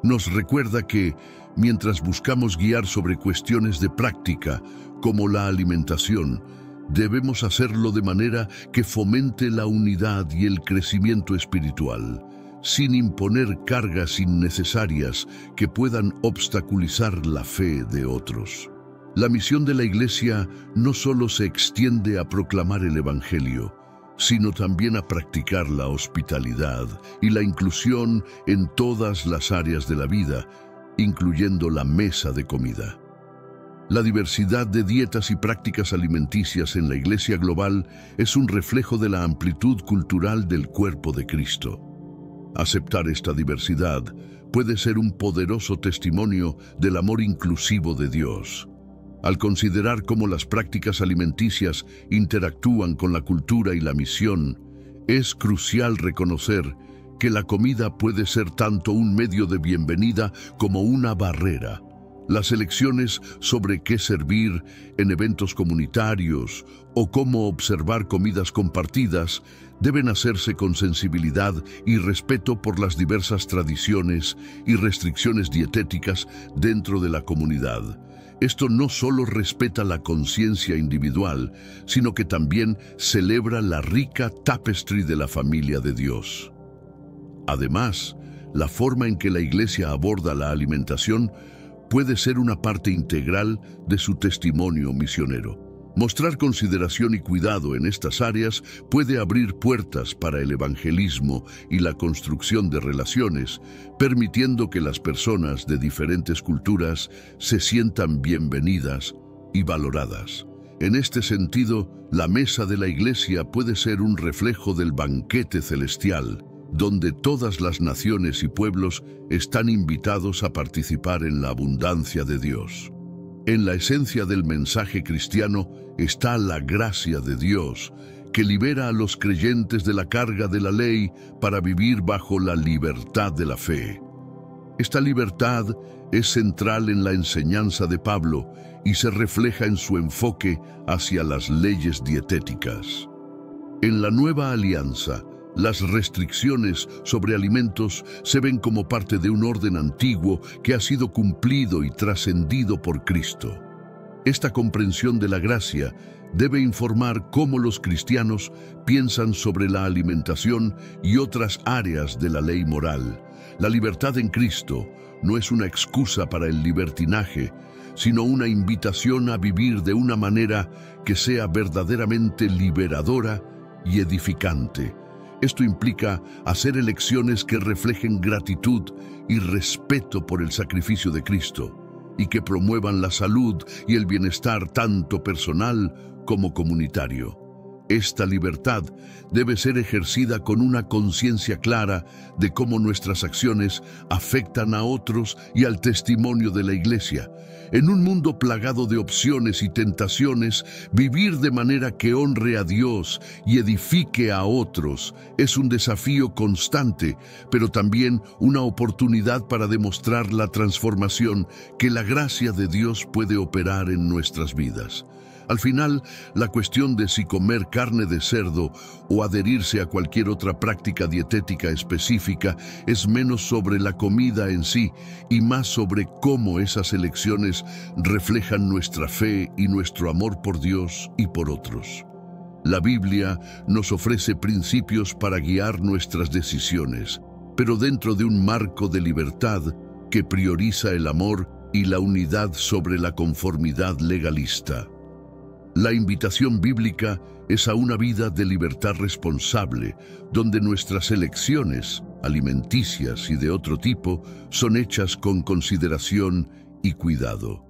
Nos recuerda que, mientras buscamos guiar sobre cuestiones de práctica, como la alimentación, debemos hacerlo de manera que fomente la unidad y el crecimiento espiritual, sin imponer cargas innecesarias que puedan obstaculizar la fe de otros. La misión de la Iglesia no solo se extiende a proclamar el Evangelio, sino también a practicar la hospitalidad y la inclusión en todas las áreas de la vida, incluyendo la mesa de comida. La diversidad de dietas y prácticas alimenticias en la Iglesia global es un reflejo de la amplitud cultural del cuerpo de Cristo. Aceptar esta diversidad puede ser un poderoso testimonio del amor inclusivo de Dios. Al considerar cómo las prácticas alimenticias interactúan con la cultura y la misión, es crucial reconocer que la comida puede ser tanto un medio de bienvenida como una barrera. Las elecciones sobre qué servir en eventos comunitarios o cómo observar comidas compartidas deben hacerse con sensibilidad y respeto por las diversas tradiciones y restricciones dietéticas dentro de la comunidad. Esto no solo respeta la conciencia individual, sino que también celebra la rica tapestry de la familia de Dios. Además, la forma en que la Iglesia aborda la alimentación puede ser una parte integral de su testimonio misionero. Mostrar consideración y cuidado en estas áreas puede abrir puertas para el evangelismo y la construcción de relaciones, permitiendo que las personas de diferentes culturas se sientan bienvenidas y valoradas. En este sentido, la mesa de la Iglesia puede ser un reflejo del banquete celestial, donde todas las naciones y pueblos están invitados a participar en la abundancia de Dios. En la esencia del mensaje cristiano está la gracia de Dios, que libera a los creyentes de la carga de la ley para vivir bajo la libertad de la fe. Esta libertad es central en la enseñanza de Pablo y se refleja en su enfoque hacia las leyes dietéticas. En la Nueva Alianza, las restricciones sobre alimentos se ven como parte de un orden antiguo que ha sido cumplido y trascendido por Cristo. Esta comprensión de la gracia debe informar cómo los cristianos piensan sobre la alimentación y otras áreas de la ley moral. La libertad en Cristo no es una excusa para el libertinaje, sino una invitación a vivir de una manera que sea verdaderamente liberadora y edificante. Esto implica hacer elecciones que reflejen gratitud y respeto por el sacrificio de Cristo y que promuevan la salud y el bienestar tanto personal como comunitario. Esta libertad debe ser ejercida con una conciencia clara de cómo nuestras acciones afectan a otros y al testimonio de la Iglesia. En un mundo plagado de opciones y tentaciones, vivir de manera que honre a Dios y edifique a otros es un desafío constante, pero también una oportunidad para demostrar la transformación que la gracia de Dios puede operar en nuestras vidas. Al final, la cuestión de si comer carne de cerdo o adherirse a cualquier otra práctica dietética específica es menos sobre la comida en sí y más sobre cómo esas elecciones reflejan nuestra fe y nuestro amor por Dios y por otros. La Biblia nos ofrece principios para guiar nuestras decisiones, pero dentro de un marco de libertad que prioriza el amor y la unidad sobre la conformidad legalista. La invitación bíblica es a una vida de libertad responsable, donde nuestras elecciones, alimenticias y de otro tipo, son hechas con consideración y cuidado.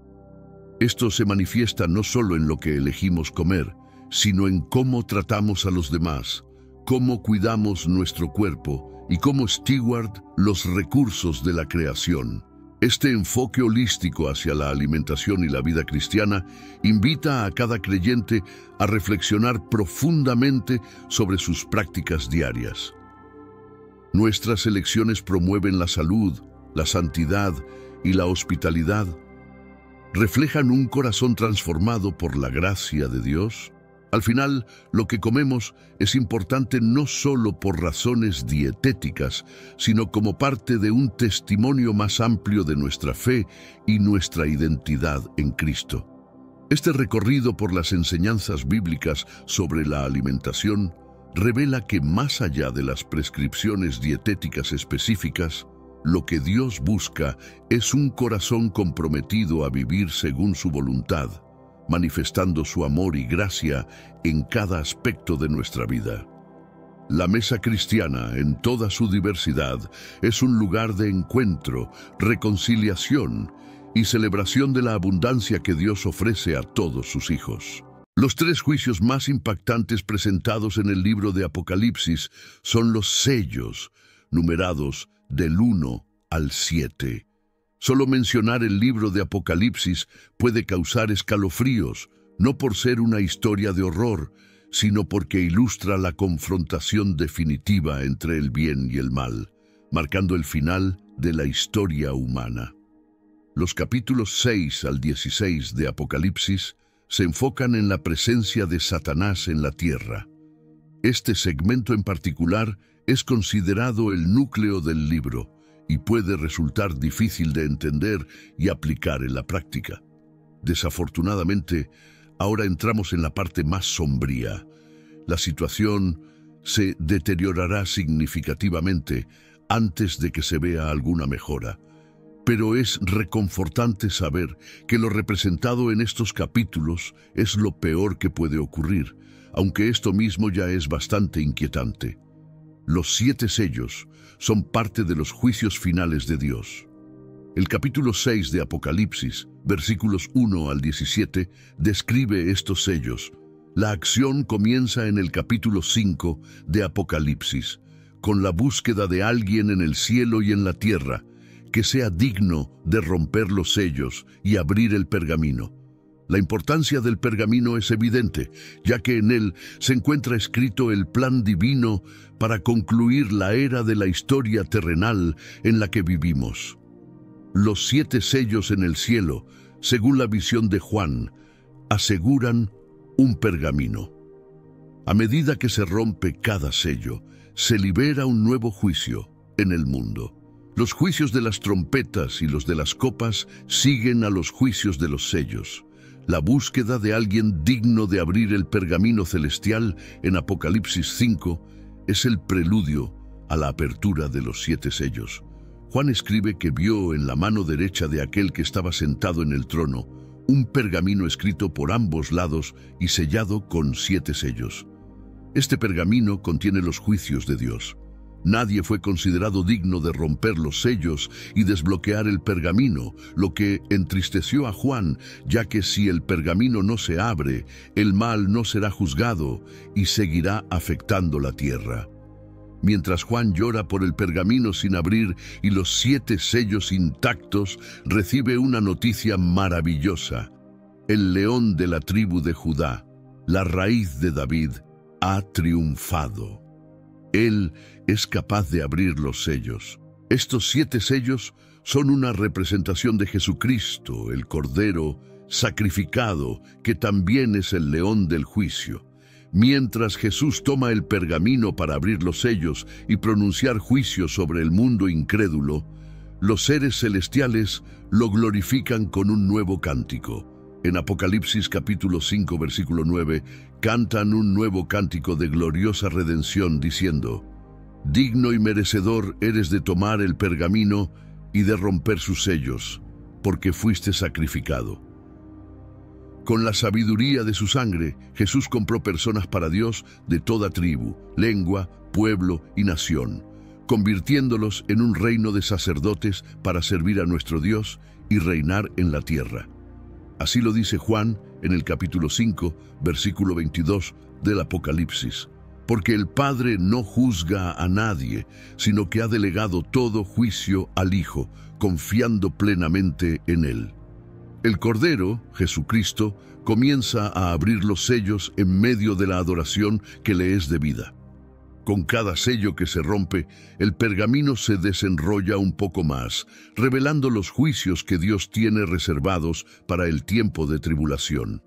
Esto se manifiesta no solo en lo que elegimos comer, sino en cómo tratamos a los demás, cómo cuidamos nuestro cuerpo y cómo steward los recursos de la creación. Este enfoque holístico hacia la alimentación y la vida cristiana invita a cada creyente a reflexionar profundamente sobre sus prácticas diarias. Nuestras elecciones promueven la salud, la santidad y la hospitalidad. ¿Reflejan un corazón transformado por la gracia de Dios? Al final, lo que comemos es importante no solo por razones dietéticas, sino como parte de un testimonio más amplio de nuestra fe y nuestra identidad en Cristo. Este recorrido por las enseñanzas bíblicas sobre la alimentación revela que más allá de las prescripciones dietéticas específicas, lo que Dios busca es un corazón comprometido a vivir según su voluntad, manifestando su amor y gracia en cada aspecto de nuestra vida. La mesa cristiana, en toda su diversidad, es un lugar de encuentro, reconciliación y celebración de la abundancia que Dios ofrece a todos sus hijos. Los tres juicios más impactantes presentados en el libro de Apocalipsis son los sellos, numerados del 1 al 7. Solo mencionar el libro de Apocalipsis puede causar escalofríos, no por ser una historia de horror, sino porque ilustra la confrontación definitiva entre el bien y el mal, marcando el final de la historia humana. Los capítulos 6 al 16 de Apocalipsis se enfocan en la presencia de Satanás en la tierra. Este segmento en particular es considerado el núcleo del libro, y puede resultar difícil de entender y aplicar en la práctica. Desafortunadamente, ahora entramos en la parte más sombría. La situación se deteriorará significativamente antes de que se vea alguna mejora. Pero es reconfortante saber que lo representado en estos capítulos es lo peor que puede ocurrir, aunque esto mismo ya es bastante inquietante. Los 7 sellos son parte de los juicios finales de Dios. El capítulo 6 de Apocalipsis, versículos 1 al 17, describe estos sellos. La acción comienza en el capítulo 5 de Apocalipsis, con la búsqueda de alguien en el cielo y en la tierra, que sea digno de romper los sellos y abrir el pergamino. La importancia del pergamino es evidente, ya que en él se encuentra escrito el plan divino para concluir la era de la historia terrenal en la que vivimos. Los 7 sellos en el cielo, según la visión de Juan, aseguran un pergamino. A medida que se rompe cada sello, se libera un nuevo juicio en el mundo. Los juicios de las trompetas y los de las copas siguen a los juicios de los sellos. La búsqueda de alguien digno de abrir el pergamino celestial en Apocalipsis 5 es el preludio a la apertura de los 7 sellos. Juan escribe que vio en la mano derecha de aquel que estaba sentado en el trono un pergamino escrito por ambos lados y sellado con 7 sellos. Este pergamino contiene los juicios de Dios. Nadie fue considerado digno de romper los sellos y desbloquear el pergamino, lo que entristeció a Juan, ya que si el pergamino no se abre, el mal no será juzgado y seguirá afectando la tierra. Mientras Juan llora por el pergamino sin abrir y los 7 sellos intactos, recibe una noticia maravillosa. El león de la tribu de Judá, la raíz de David, ha triunfado. Él es capaz de abrir los sellos. Estos 7 sellos son una representación de Jesucristo, el Cordero sacrificado, que también es el león del juicio. Mientras Jesús toma el pergamino para abrir los sellos y pronunciar juicio sobre el mundo incrédulo, los seres celestiales lo glorifican con un nuevo cántico. En Apocalipsis capítulo 5, versículo 9, cantan un nuevo cántico de gloriosa redención, diciendo: «Digno y merecedor eres de tomar el pergamino y de romper sus sellos, porque fuiste sacrificado». Con la sabiduría de su sangre, Jesús compró personas para Dios de toda tribu, lengua, pueblo y nación, convirtiéndolos en un reino de sacerdotes para servir a nuestro Dios y reinar en la tierra. Así lo dice Juan en el capítulo 5, versículo 22 del Apocalipsis. Porque el Padre no juzga a nadie, sino que ha delegado todo juicio al Hijo, confiando plenamente en Él. El Cordero, Jesucristo, comienza a abrir los sellos en medio de la adoración que le es debida. Con cada sello que se rompe, el pergamino se desenrolla un poco más, revelando los juicios que Dios tiene reservados para el tiempo de tribulación.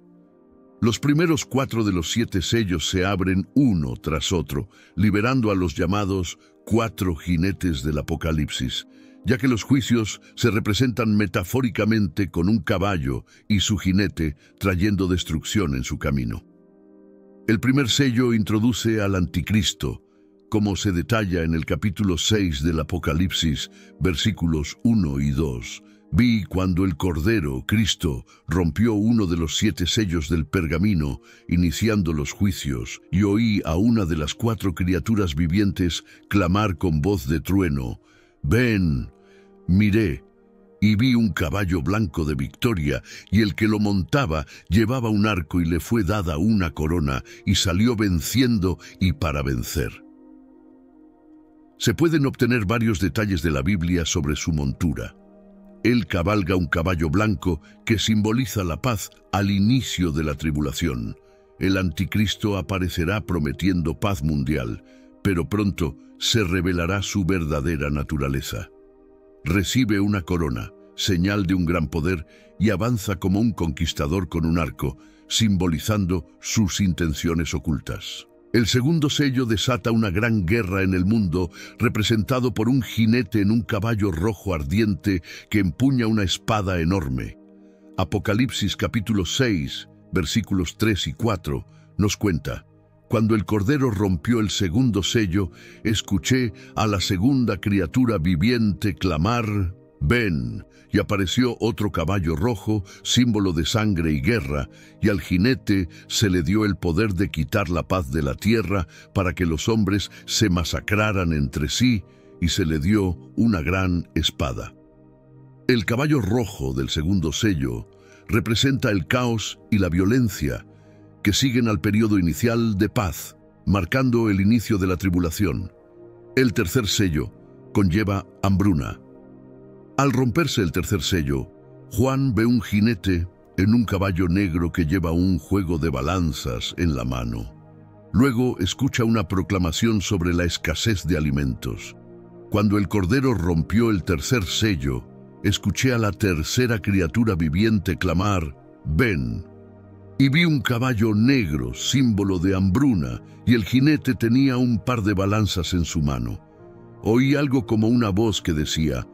Los primeros 4 de los 7 sellos se abren uno tras otro, liberando a los llamados 4 jinetes del Apocalipsis, ya que los juicios se representan metafóricamente con un caballo y su jinete trayendo destrucción en su camino. El primer sello introduce al Anticristo, como se detalla en el capítulo 6 del Apocalipsis, versículos 1 y 2. Vi cuando el Cordero, Cristo, rompió uno de los 7 sellos del pergamino, iniciando los juicios, y oí a una de las 4 criaturas vivientes clamar con voz de trueno: «Ven». Miré, y vi un caballo blanco de victoria, y el que lo montaba llevaba un arco y le fue dada una corona, y salió venciendo y para vencer. Se pueden obtener varios detalles de la Biblia sobre su montura. Él cabalga un caballo blanco que simboliza la paz al inicio de la tribulación. El Anticristo aparecerá prometiendo paz mundial, pero pronto se revelará su verdadera naturaleza. Recibe una corona, señal de un gran poder, y avanza como un conquistador con un arco, simbolizando sus intenciones ocultas. El segundo sello desata una gran guerra en el mundo, representado por un jinete en un caballo rojo ardiente que empuña una espada enorme. Apocalipsis capítulo 6, versículos 3 y 4, nos cuenta: «Cuando el Cordero rompió el segundo sello, escuché a la segunda criatura viviente clamar: ven. Y apareció otro caballo rojo, símbolo de sangre y guerra, y al jinete se le dio el poder de quitar la paz de la tierra para que los hombres se masacraran entre sí, y se le dio una gran espada». El caballo rojo del segundo sello representa el caos y la violencia que siguen al periodo inicial de paz, marcando el inicio de la tribulación. El tercer sello conlleva hambruna. Al romperse el tercer sello, Juan ve un jinete en un caballo negro que lleva un juego de balanzas en la mano. Luego escucha una proclamación sobre la escasez de alimentos. Cuando el Cordero rompió el tercer sello, escuché a la tercera criatura viviente clamar: ven. Y vi un caballo negro, símbolo de hambruna, y el jinete tenía un par de balanzas en su mano. Oí algo como una voz que decía: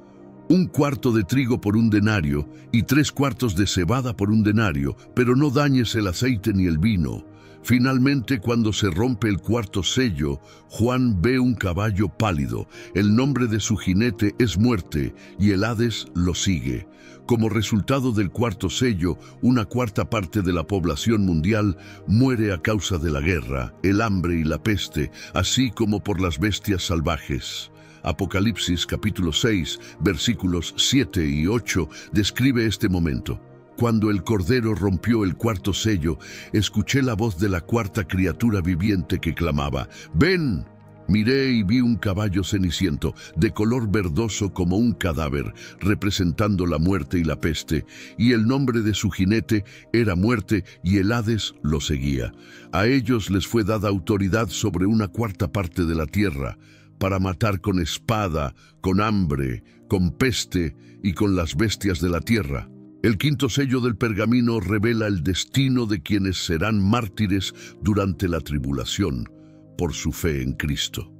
1/4 de trigo por 1 denario, y 3/4 de cebada por 1 denario, pero no dañes el aceite ni el vino. Finalmente, cuando se rompe el cuarto sello, Juan ve un caballo pálido. El nombre de su jinete es Muerte, y el Hades lo sigue. Como resultado del cuarto sello, una cuarta parte de la población mundial muere a causa de la guerra, el hambre y la peste, así como por las bestias salvajes. Apocalipsis capítulo 6, versículos 7 y 8 describe este momento. Cuando el Cordero rompió el cuarto sello, escuché la voz de la cuarta criatura viviente que clamaba: «¡Ven!». Miré y vi un caballo ceniciento, de color verdoso como un cadáver, representando la muerte y la peste, y el nombre de su jinete era Muerte, y el Hades lo seguía. A ellos les fue dada autoridad sobre una cuarta parte de la tierra, para matar con espada, con hambre, con peste y con las bestias de la tierra. El quinto sello del pergamino revela el destino de quienes serán mártires durante la tribulación, por su fe en Cristo.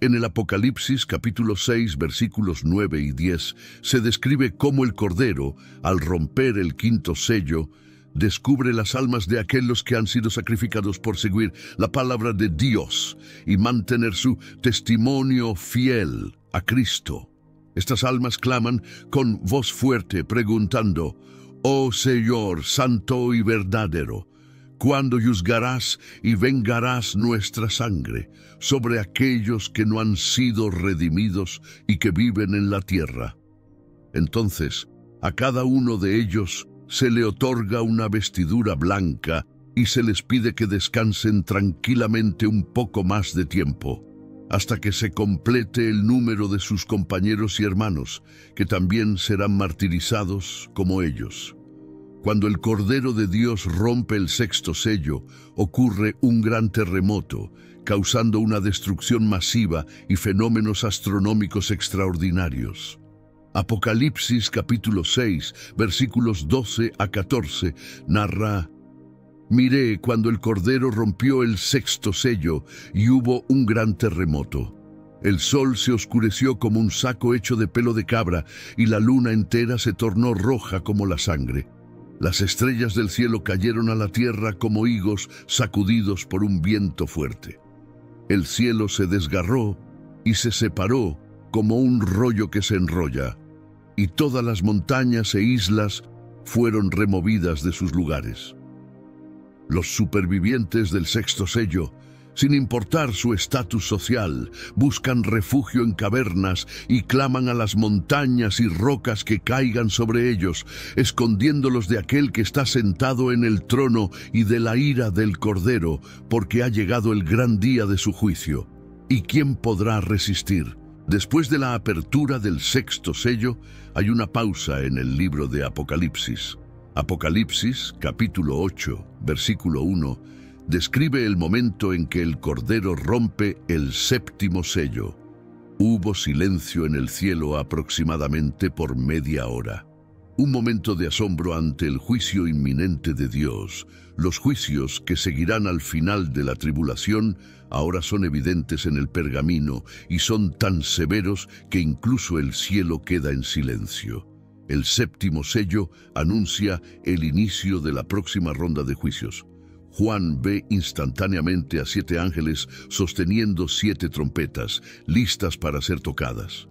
En el Apocalipsis capítulo 6, versículos 9 y 10, se describe cómo el Cordero, al romper el quinto sello, descubre las almas de aquellos que han sido sacrificados por seguir la palabra de Dios y mantener su testimonio fiel a Cristo. Estas almas claman con voz fuerte, preguntando: «Oh Señor, santo y verdadero, ¿cuándo juzgarás y vengarás nuestra sangre sobre aquellos que no han sido redimidos y que viven en la tierra?». Entonces, a cada uno de ellos se le otorga una vestidura blanca y se les pide que descansen tranquilamente un poco más de tiempo, hasta que se complete el número de sus compañeros y hermanos, que también serán martirizados como ellos. Cuando el Cordero de Dios rompe el sexto sello, ocurre un gran terremoto, causando una destrucción masiva y fenómenos astronómicos extraordinarios. Apocalipsis capítulo 6, versículos 12 a 14, narra: «Miré cuando el Cordero rompió el sexto sello y hubo un gran terremoto. El sol se oscureció como un saco hecho de pelo de cabra y la luna entera se tornó roja como la sangre. Las estrellas del cielo cayeron a la tierra como higos sacudidos por un viento fuerte. El cielo se desgarró y se separó como un rollo que se enrolla, y todas las montañas e islas fueron removidas de sus lugares». Los supervivientes del sexto sello, sin importar su estatus social, buscan refugio en cavernas y claman a las montañas y rocas que caigan sobre ellos, escondiéndolos de aquel que está sentado en el trono y de la ira del Cordero, porque ha llegado el gran día de su juicio. ¿Y quién podrá resistir? Después de la apertura del sexto sello, hay una pausa en el libro de Apocalipsis. Apocalipsis, capítulo 8, versículo 1, describe el momento en que el Cordero rompe el séptimo sello. Hubo silencio en el cielo aproximadamente por media hora. Un momento de asombro ante el juicio inminente de Dios. Los juicios que seguirán al final de la tribulación ahora son evidentes en el pergamino y son tan severos que incluso el cielo queda en silencio. El séptimo sello anuncia el inicio de la próxima ronda de juicios. Juan ve instantáneamente a 7 ángeles sosteniendo 7 trompetas, listas para ser tocadas.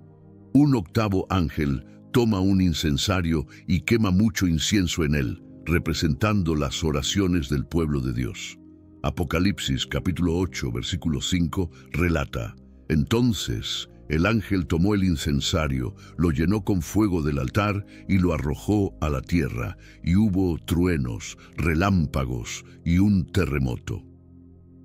Un octavo ángel toma un incensario y quema mucho incienso en él, representando las oraciones del pueblo de Dios. Apocalipsis capítulo 8, versículo 5 relata: «Entonces el ángel tomó el incensario, lo llenó con fuego del altar y lo arrojó a la tierra, y hubo truenos, relámpagos y un terremoto».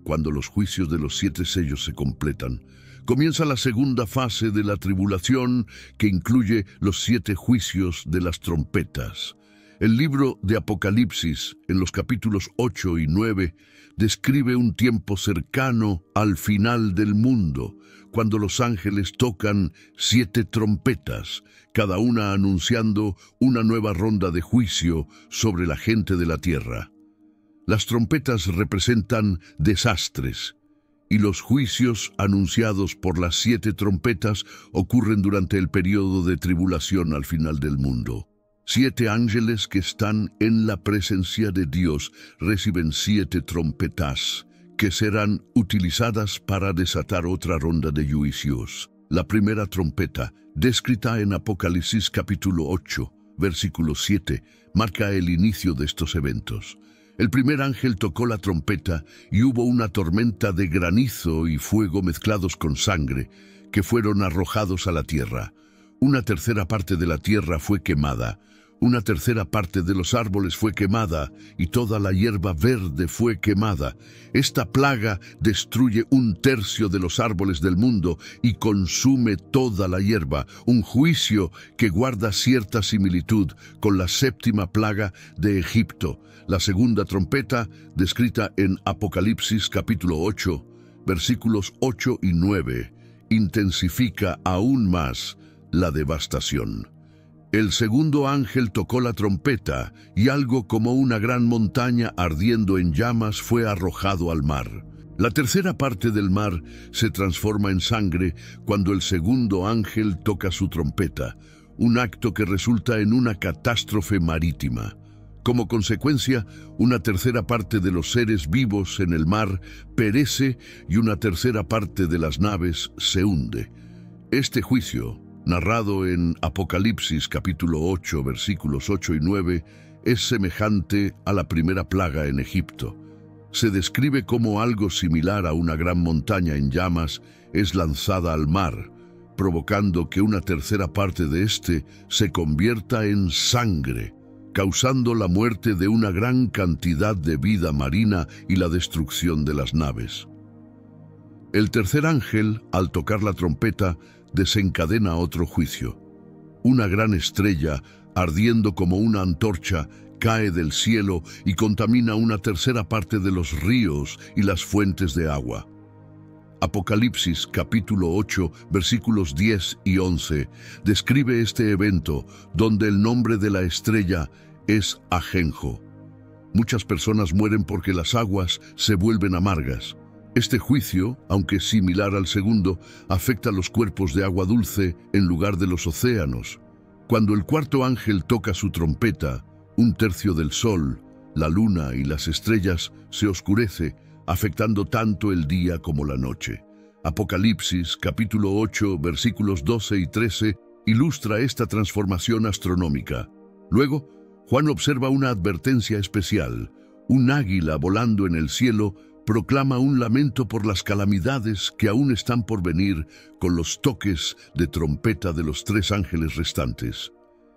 Cuando los juicios de los 7 sellos se completan, comienza la segunda fase de la tribulación, que incluye los 7 juicios de las trompetas. El libro de Apocalipsis, en los capítulos 8 y 9, describe un tiempo cercano al final del mundo, cuando los ángeles tocan 7 trompetas, cada una anunciando una nueva ronda de juicio sobre la gente de la tierra. Las trompetas representan desastres, y los juicios anunciados por las 7 trompetas ocurren durante el periodo de tribulación al final del mundo. 7 ángeles que están en la presencia de Dios reciben 7 trompetas, que serán utilizadas para desatar otra ronda de juicios. La primera trompeta, descrita en Apocalipsis capítulo 8, versículo 7, marca el inicio de estos eventos. El primer ángel tocó la trompeta y hubo una tormenta de granizo y fuego mezclados con sangre, que fueron arrojados a la tierra. Una tercera parte de la tierra fue quemada. Una tercera parte de los árboles fue quemada y toda la hierba verde fue quemada. Esta plaga destruye 1/3 de los árboles del mundo y consume toda la hierba, un juicio que guarda cierta similitud con la 7ª plaga de Egipto. La segunda trompeta, descrita en Apocalipsis capítulo 8, versículos 8 y 9, intensifica aún más la devastación. El segundo ángel tocó la trompeta y algo como una gran montaña ardiendo en llamas fue arrojado al mar. La tercera parte del mar se transforma en sangre cuando el segundo ángel toca su trompeta, un acto que resulta en una catástrofe marítima. Como consecuencia, una tercera parte de los seres vivos en el mar perece y una tercera parte de las naves se hunde. Este juicio, narrado en Apocalipsis capítulo 8, versículos 8 y 9, es semejante a la primera plaga en Egipto. Se describe como algo similar a una gran montaña en llamas es lanzada al mar, provocando que una tercera parte de éste se convierta en sangre, causando la muerte de una gran cantidad de vida marina y la destrucción de las naves. El tercer ángel, al tocar la trompeta, desencadena otro juicio. Una gran estrella, ardiendo como una antorcha, cae del cielo y contamina una tercera parte de los ríos y las fuentes de agua. Apocalipsis capítulo 8, versículos 10 y 11, describe este evento donde el nombre de la estrella es Ajenjo. Muchas personas mueren porque las aguas se vuelven amargas. Este juicio, aunque similar al segundo, afecta los cuerpos de agua dulce en lugar de los océanos. Cuando el cuarto ángel toca su trompeta, 1/3 del sol, la luna y las estrellas se oscurece, afectando tanto el día como la noche. Apocalipsis capítulo 8, versículos 12 y 13, ilustra esta transformación astronómica. Luego, Juan observa una advertencia especial. Un águila volando en el cielo proclama un lamento por las calamidades que aún están por venir con los toques de trompeta de los 3 ángeles restantes.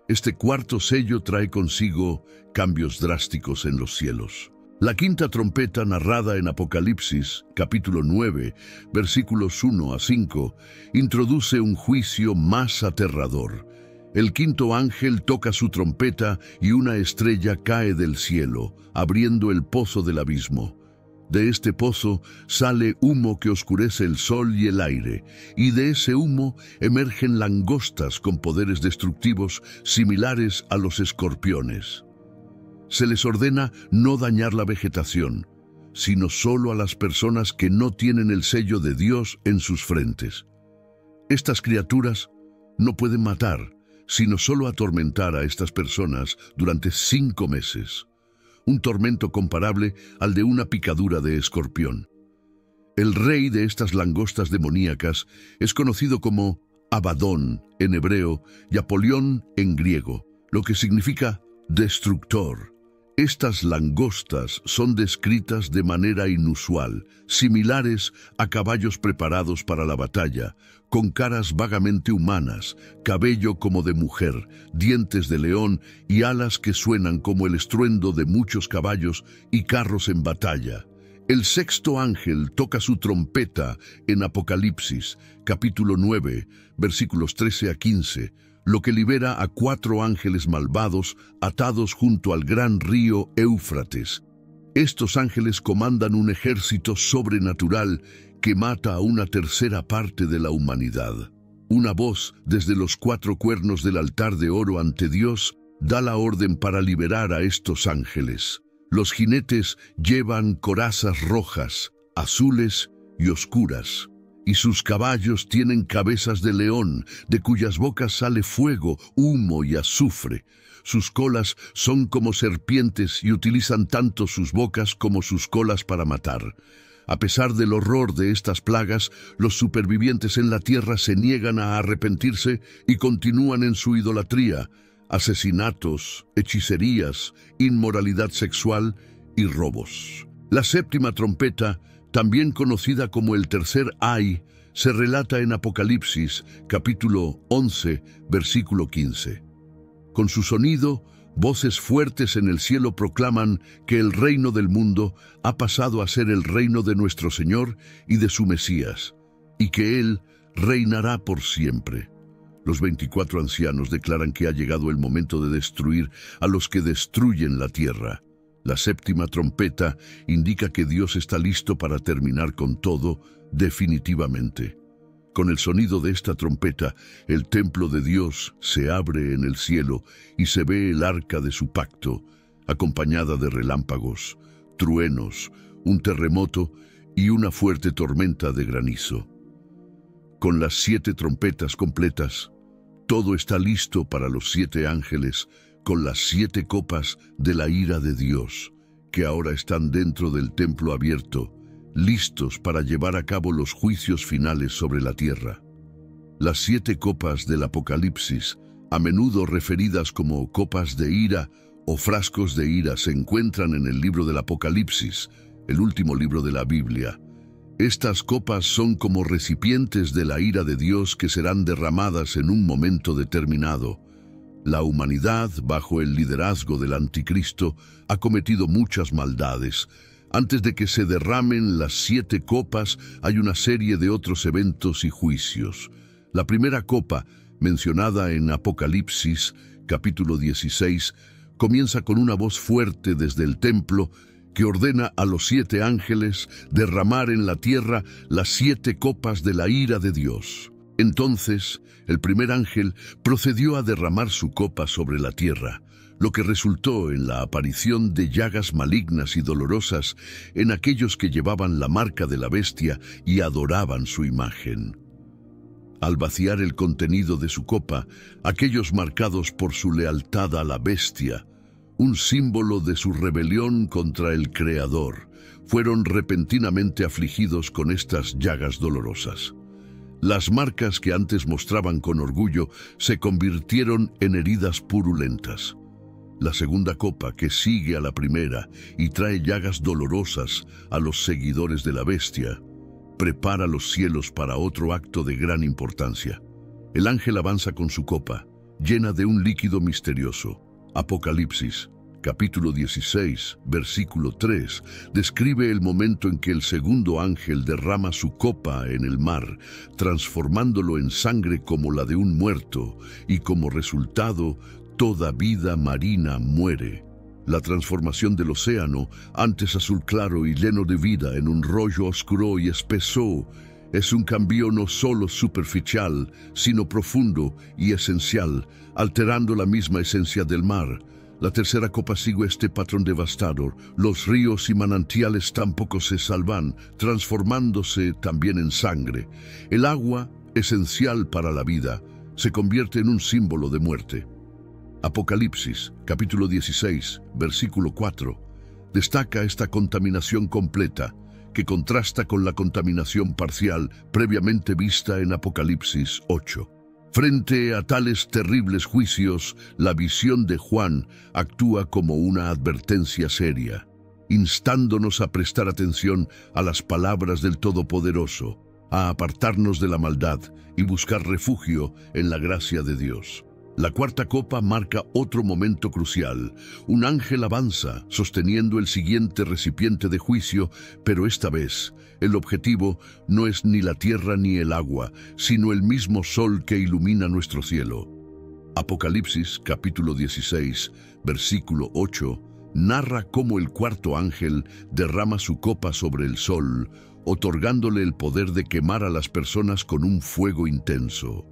Este cuarto sello trae consigo cambios drásticos en los cielos. La quinta trompeta, narrada en Apocalipsis, capítulo 9, versículos 1 a 5, introduce un juicio más aterrador. El quinto ángel toca su trompeta y una estrella cae del cielo, abriendo el pozo del abismo. De este pozo sale humo que oscurece el sol y el aire, y de ese humo emergen langostas con poderes destructivos similares a los escorpiones. Se les ordena no dañar la vegetación, sino solo a las personas que no tienen el sello de Dios en sus frentes. Estas criaturas no pueden matar, sino solo atormentar a estas personas durante 5 meses. Un tormento comparable al de una picadura de escorpión. El rey de estas langostas demoníacas es conocido como Abadón en hebreo y Apolión en griego, lo que significa destructor. Estas langostas son descritas de manera inusual, similares a caballos preparados para la batalla, con caras vagamente humanas, cabello como de mujer, dientes de león y alas que suenan como el estruendo de muchos caballos y carros en batalla. El sexto ángel toca su trompeta en Apocalipsis, capítulo 9, versículos 13 a 15, lo que libera a 4 ángeles malvados atados junto al gran río Éufrates. Estos ángeles comandan un ejército sobrenatural que mata a una tercera parte de la humanidad. Una voz desde los 4 cuernos del altar de oro ante Dios da la orden para liberar a estos ángeles. Los jinetes llevan corazas rojas, azules y oscuras. y sus caballos tienen cabezas de león, de cuyas bocas sale fuego, humo y azufre. Sus colas son como serpientes y utilizan tanto sus bocas como sus colas para matar. A pesar del horror de estas plagas, los supervivientes en la tierra se niegan a arrepentirse y continúan en su idolatría, asesinatos, hechicerías, inmoralidad sexual y robos. La séptima trompeta, también conocida como el tercer ay, se relata en Apocalipsis, capítulo 11, versículo 15. Con su sonido, voces fuertes en el cielo proclaman que el reino del mundo ha pasado a ser el reino de nuestro Señor y de su Mesías, y que Él reinará por siempre. Los 24 ancianos declaran que ha llegado el momento de destruir a los que destruyen la tierra. La séptima trompeta indica que Dios está listo para terminar con todo definitivamente. Con el sonido de esta trompeta, el templo de Dios se abre en el cielo y se ve el arca de su pacto, acompañada de relámpagos, truenos, un terremoto y una fuerte tormenta de granizo. Con las 7 trompetas completas, todo está listo para los 7 ángeles con las 7 copas de la ira de Dios, que ahora están dentro del templo abierto, listos para llevar a cabo los juicios finales sobre la tierra. Las 7 copas del Apocalipsis, a menudo referidas como copas de ira o frascos de ira, se encuentran en el libro del Apocalipsis, el último libro de la Biblia. Estas copas son como recipientes de la ira de Dios que serán derramadas en un momento determinado. La humanidad, bajo el liderazgo del Anticristo, ha cometido muchas maldades. Antes de que se derramen las 7 copas, hay una serie de otros eventos y juicios. La primera copa, mencionada en Apocalipsis, capítulo 16, comienza con una voz fuerte desde el templo que ordena a los 7 ángeles derramar en la tierra las 7 copas de la ira de Dios. Entonces, el primer ángel procedió a derramar su copa sobre la tierra, lo que resultó en la aparición de llagas malignas y dolorosas en aquellos que llevaban la marca de la bestia y adoraban su imagen. Al vaciar el contenido de su copa, aquellos marcados por su lealtad a la bestia, un símbolo de su rebelión contra el Creador, fueron repentinamente afligidos con estas llagas dolorosas. Las marcas que antes mostraban con orgullo se convirtieron en heridas purulentas. La segunda copa, que sigue a la primera y trae llagas dolorosas a los seguidores de la bestia, prepara los cielos para otro acto de gran importancia. El ángel avanza con su copa, llena de un líquido misterioso. Apocalipsis, capítulo 16, versículo 3, describe el momento en que el segundo ángel derrama su copa en el mar, transformándolo en sangre como la de un muerto, y como resultado, toda vida marina muere. La transformación del océano, antes azul claro y lleno de vida, en un rollo oscuro y espeso, es un cambio no solo superficial, sino profundo y esencial, alterando la misma esencia del mar. La tercera copa sigue este patrón devastador. Los ríos y manantiales tampoco se salvan, transformándose también en sangre. El agua, esencial para la vida, se convierte en un símbolo de muerte. Apocalipsis, capítulo 16, versículo 4, destaca esta contaminación completa, que contrasta con la contaminación parcial previamente vista en Apocalipsis 8. Frente a tales terribles juicios, la visión de Juan actúa como una advertencia seria, instándonos a prestar atención a las palabras del Todopoderoso, a apartarnos de la maldad y buscar refugio en la gracia de Dios. La cuarta copa marca otro momento crucial. Un ángel avanza, sosteniendo el siguiente recipiente de juicio, pero esta vez, el objetivo no es ni la tierra ni el agua, sino el mismo sol que ilumina nuestro cielo. Apocalipsis, capítulo 16, versículo 8, narra cómo el cuarto ángel derrama su copa sobre el sol, otorgándole el poder de quemar a las personas con un fuego intenso.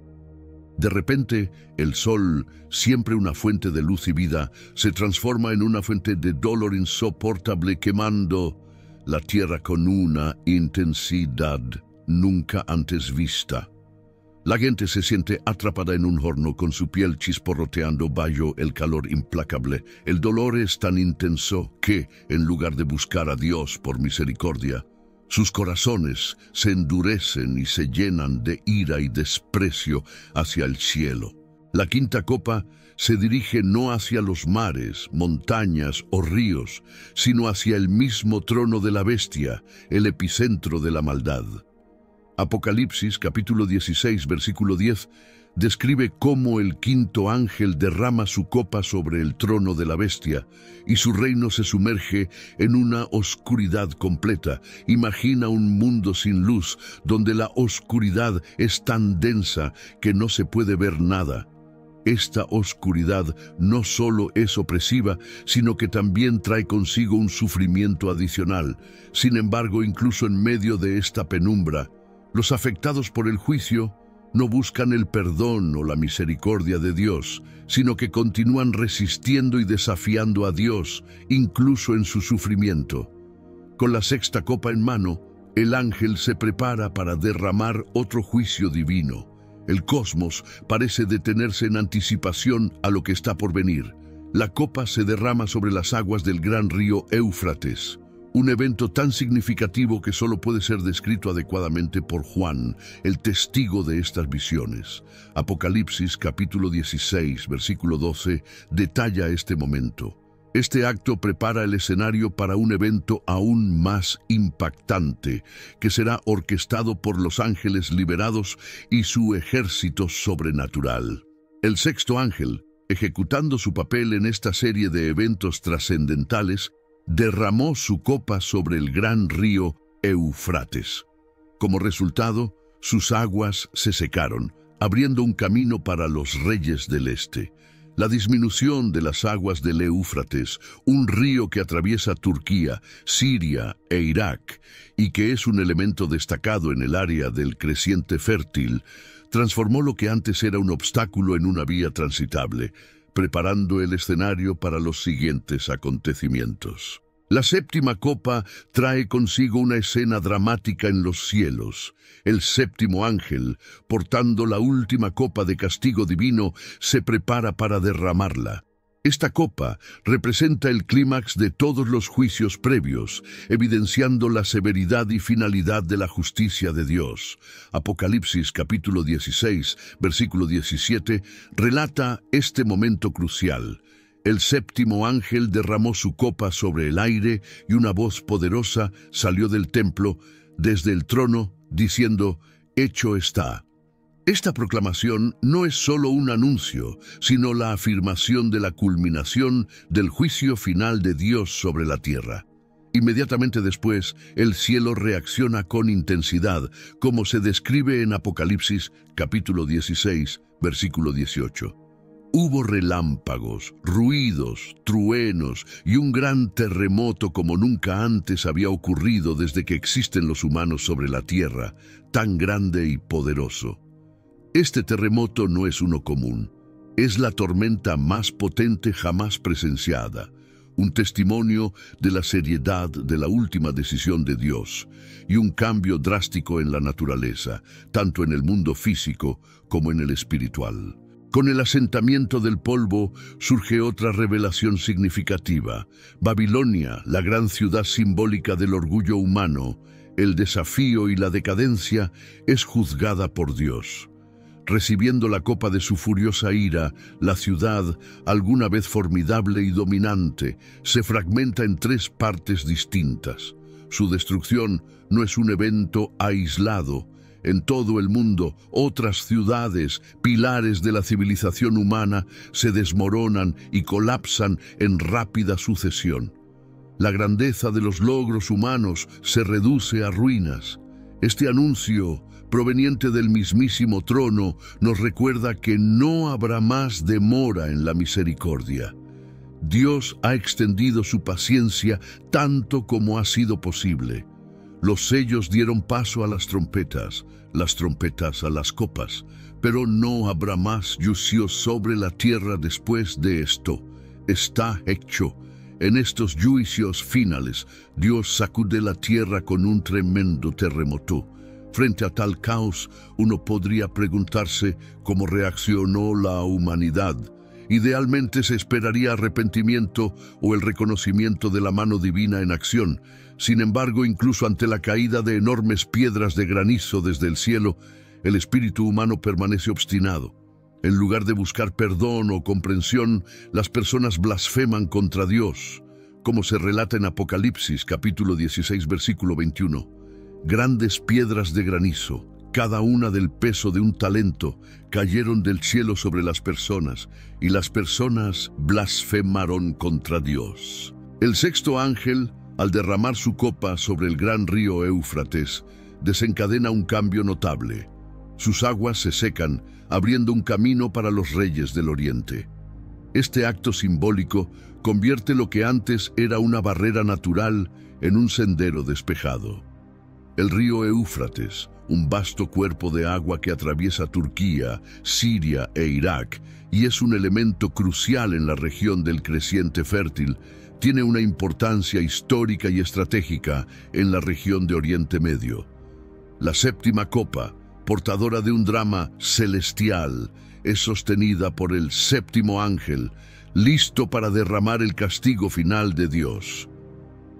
De repente, el sol, siempre una fuente de luz y vida, se transforma en una fuente de dolor insoportable, quemando la tierra con una intensidad nunca antes vista. La gente se siente atrapada en un horno con su piel chisporroteando bajo el calor implacable. El dolor es tan intenso que, en lugar de buscar a Dios por misericordia, sus corazones se endurecen y se llenan de ira y desprecio hacia el cielo. La quinta copa se dirige no hacia los mares, montañas o ríos, sino hacia el mismo trono de la bestia, el epicentro de la maldad. Apocalipsis capítulo 16, versículo 10, describe cómo el quinto ángel derrama su copa sobre el trono de la bestia y su reino se sumerge en una oscuridad completa. Imagina un mundo sin luz, donde la oscuridad es tan densa que no se puede ver nada. Esta oscuridad no solo es opresiva, sino que también trae consigo un sufrimiento adicional. Sin embargo, incluso en medio de esta penumbra, los afectados por el juicio no buscan el perdón o la misericordia de Dios, sino que continúan resistiendo y desafiando a Dios, incluso en su sufrimiento. Con la sexta copa en mano, el ángel se prepara para derramar otro juicio divino. El cosmos parece detenerse en anticipación a lo que está por venir. La copa se derrama sobre las aguas del gran río Éufrates, un evento tan significativo que solo puede ser descrito adecuadamente por Juan, el testigo de estas visiones. Apocalipsis capítulo 16, versículo 12, detalla este momento. Este acto prepara el escenario para un evento aún más impactante, que será orquestado por los ángeles liberados y su ejército sobrenatural. El sexto ángel, ejecutando su papel en esta serie de eventos trascendentales, derramó su copa sobre el gran río Éufrates. Como resultado, sus aguas se secaron, abriendo un camino para los reyes del este. La disminución de las aguas del Éufrates, un río que atraviesa Turquía, Siria e Irak, y que es un elemento destacado en el área del creciente fértil, transformó lo que antes era un obstáculo en una vía transitable, preparando el escenario para los siguientes acontecimientos. La séptima copa trae consigo una escena dramática en los cielos. El séptimo ángel, portando la última copa de castigo divino, se prepara para derramarla. Esta copa representa el clímax de todos los juicios previos, evidenciando la severidad y finalidad de la justicia de Dios. Apocalipsis capítulo 16, versículo 17, relata este momento crucial. El séptimo ángel derramó su copa sobre el aire y una voz poderosa salió del templo, desde el trono, diciendo: «Hecho está». Esta proclamación no es solo un anuncio, sino la afirmación de la culminación del juicio final de Dios sobre la tierra. Inmediatamente después, el cielo reacciona con intensidad, como se describe en Apocalipsis capítulo 16, versículo 18. Hubo relámpagos, ruidos, truenos y un gran terremoto como nunca antes había ocurrido desde que existen los humanos sobre la tierra, tan grande y poderoso. Este terremoto no es uno común, es la tormenta más potente jamás presenciada, un testimonio de la seriedad de la última decisión de Dios y un cambio drástico en la naturaleza, tanto en el mundo físico como en el espiritual. Con el asentamiento del polvo surge otra revelación significativa. Babilonia, la gran ciudad simbólica del orgullo humano, el desafío y la decadencia, es juzgada por Dios. Recibiendo la copa de su furiosa ira, la ciudad, alguna vez formidable y dominante, se fragmenta en tres partes distintas. Su destrucción no es un evento aislado. En todo el mundo, otras ciudades, pilares de la civilización humana, se desmoronan y colapsan en rápida sucesión. La grandeza de los logros humanos se reduce a ruinas. Este anuncio, proveniente del mismísimo trono, nos recuerda que no habrá más demora en la misericordia. Dios ha extendido su paciencia tanto como ha sido posible. Los sellos dieron paso a las trompetas a las copas, pero no habrá más juicio sobre la tierra después de esto. Está hecho. En estos juicios finales, Dios sacude la tierra con un tremendo terremoto. Frente a tal caos, uno podría preguntarse cómo reaccionó la humanidad. Idealmente se esperaría arrepentimiento o el reconocimiento de la mano divina en acción. Sin embargo, incluso ante la caída de enormes piedras de granizo desde el cielo, el espíritu humano permanece obstinado. En lugar de buscar perdón o comprensión, las personas blasfeman contra Dios, como se relata en Apocalipsis, capítulo 16, versículo 21. Grandes piedras de granizo, cada una del peso de un talento, cayeron del cielo sobre las personas, y las personas blasfemaron contra Dios. El sexto ángel, al derramar su copa sobre el gran río Éufrates, desencadena un cambio notable. Sus aguas se secan, abriendo un camino para los reyes del oriente. Este acto simbólico convierte lo que antes era una barrera natural en un sendero despejado. El río Éufrates, un vasto cuerpo de agua que atraviesa Turquía, Siria e Irak, y es un elemento crucial en la región del creciente fértil, tiene una importancia histórica y estratégica en la región de Oriente Medio. La séptima copa, portadora de un drama celestial, es sostenida por el séptimo ángel, listo para derramar el castigo final de Dios.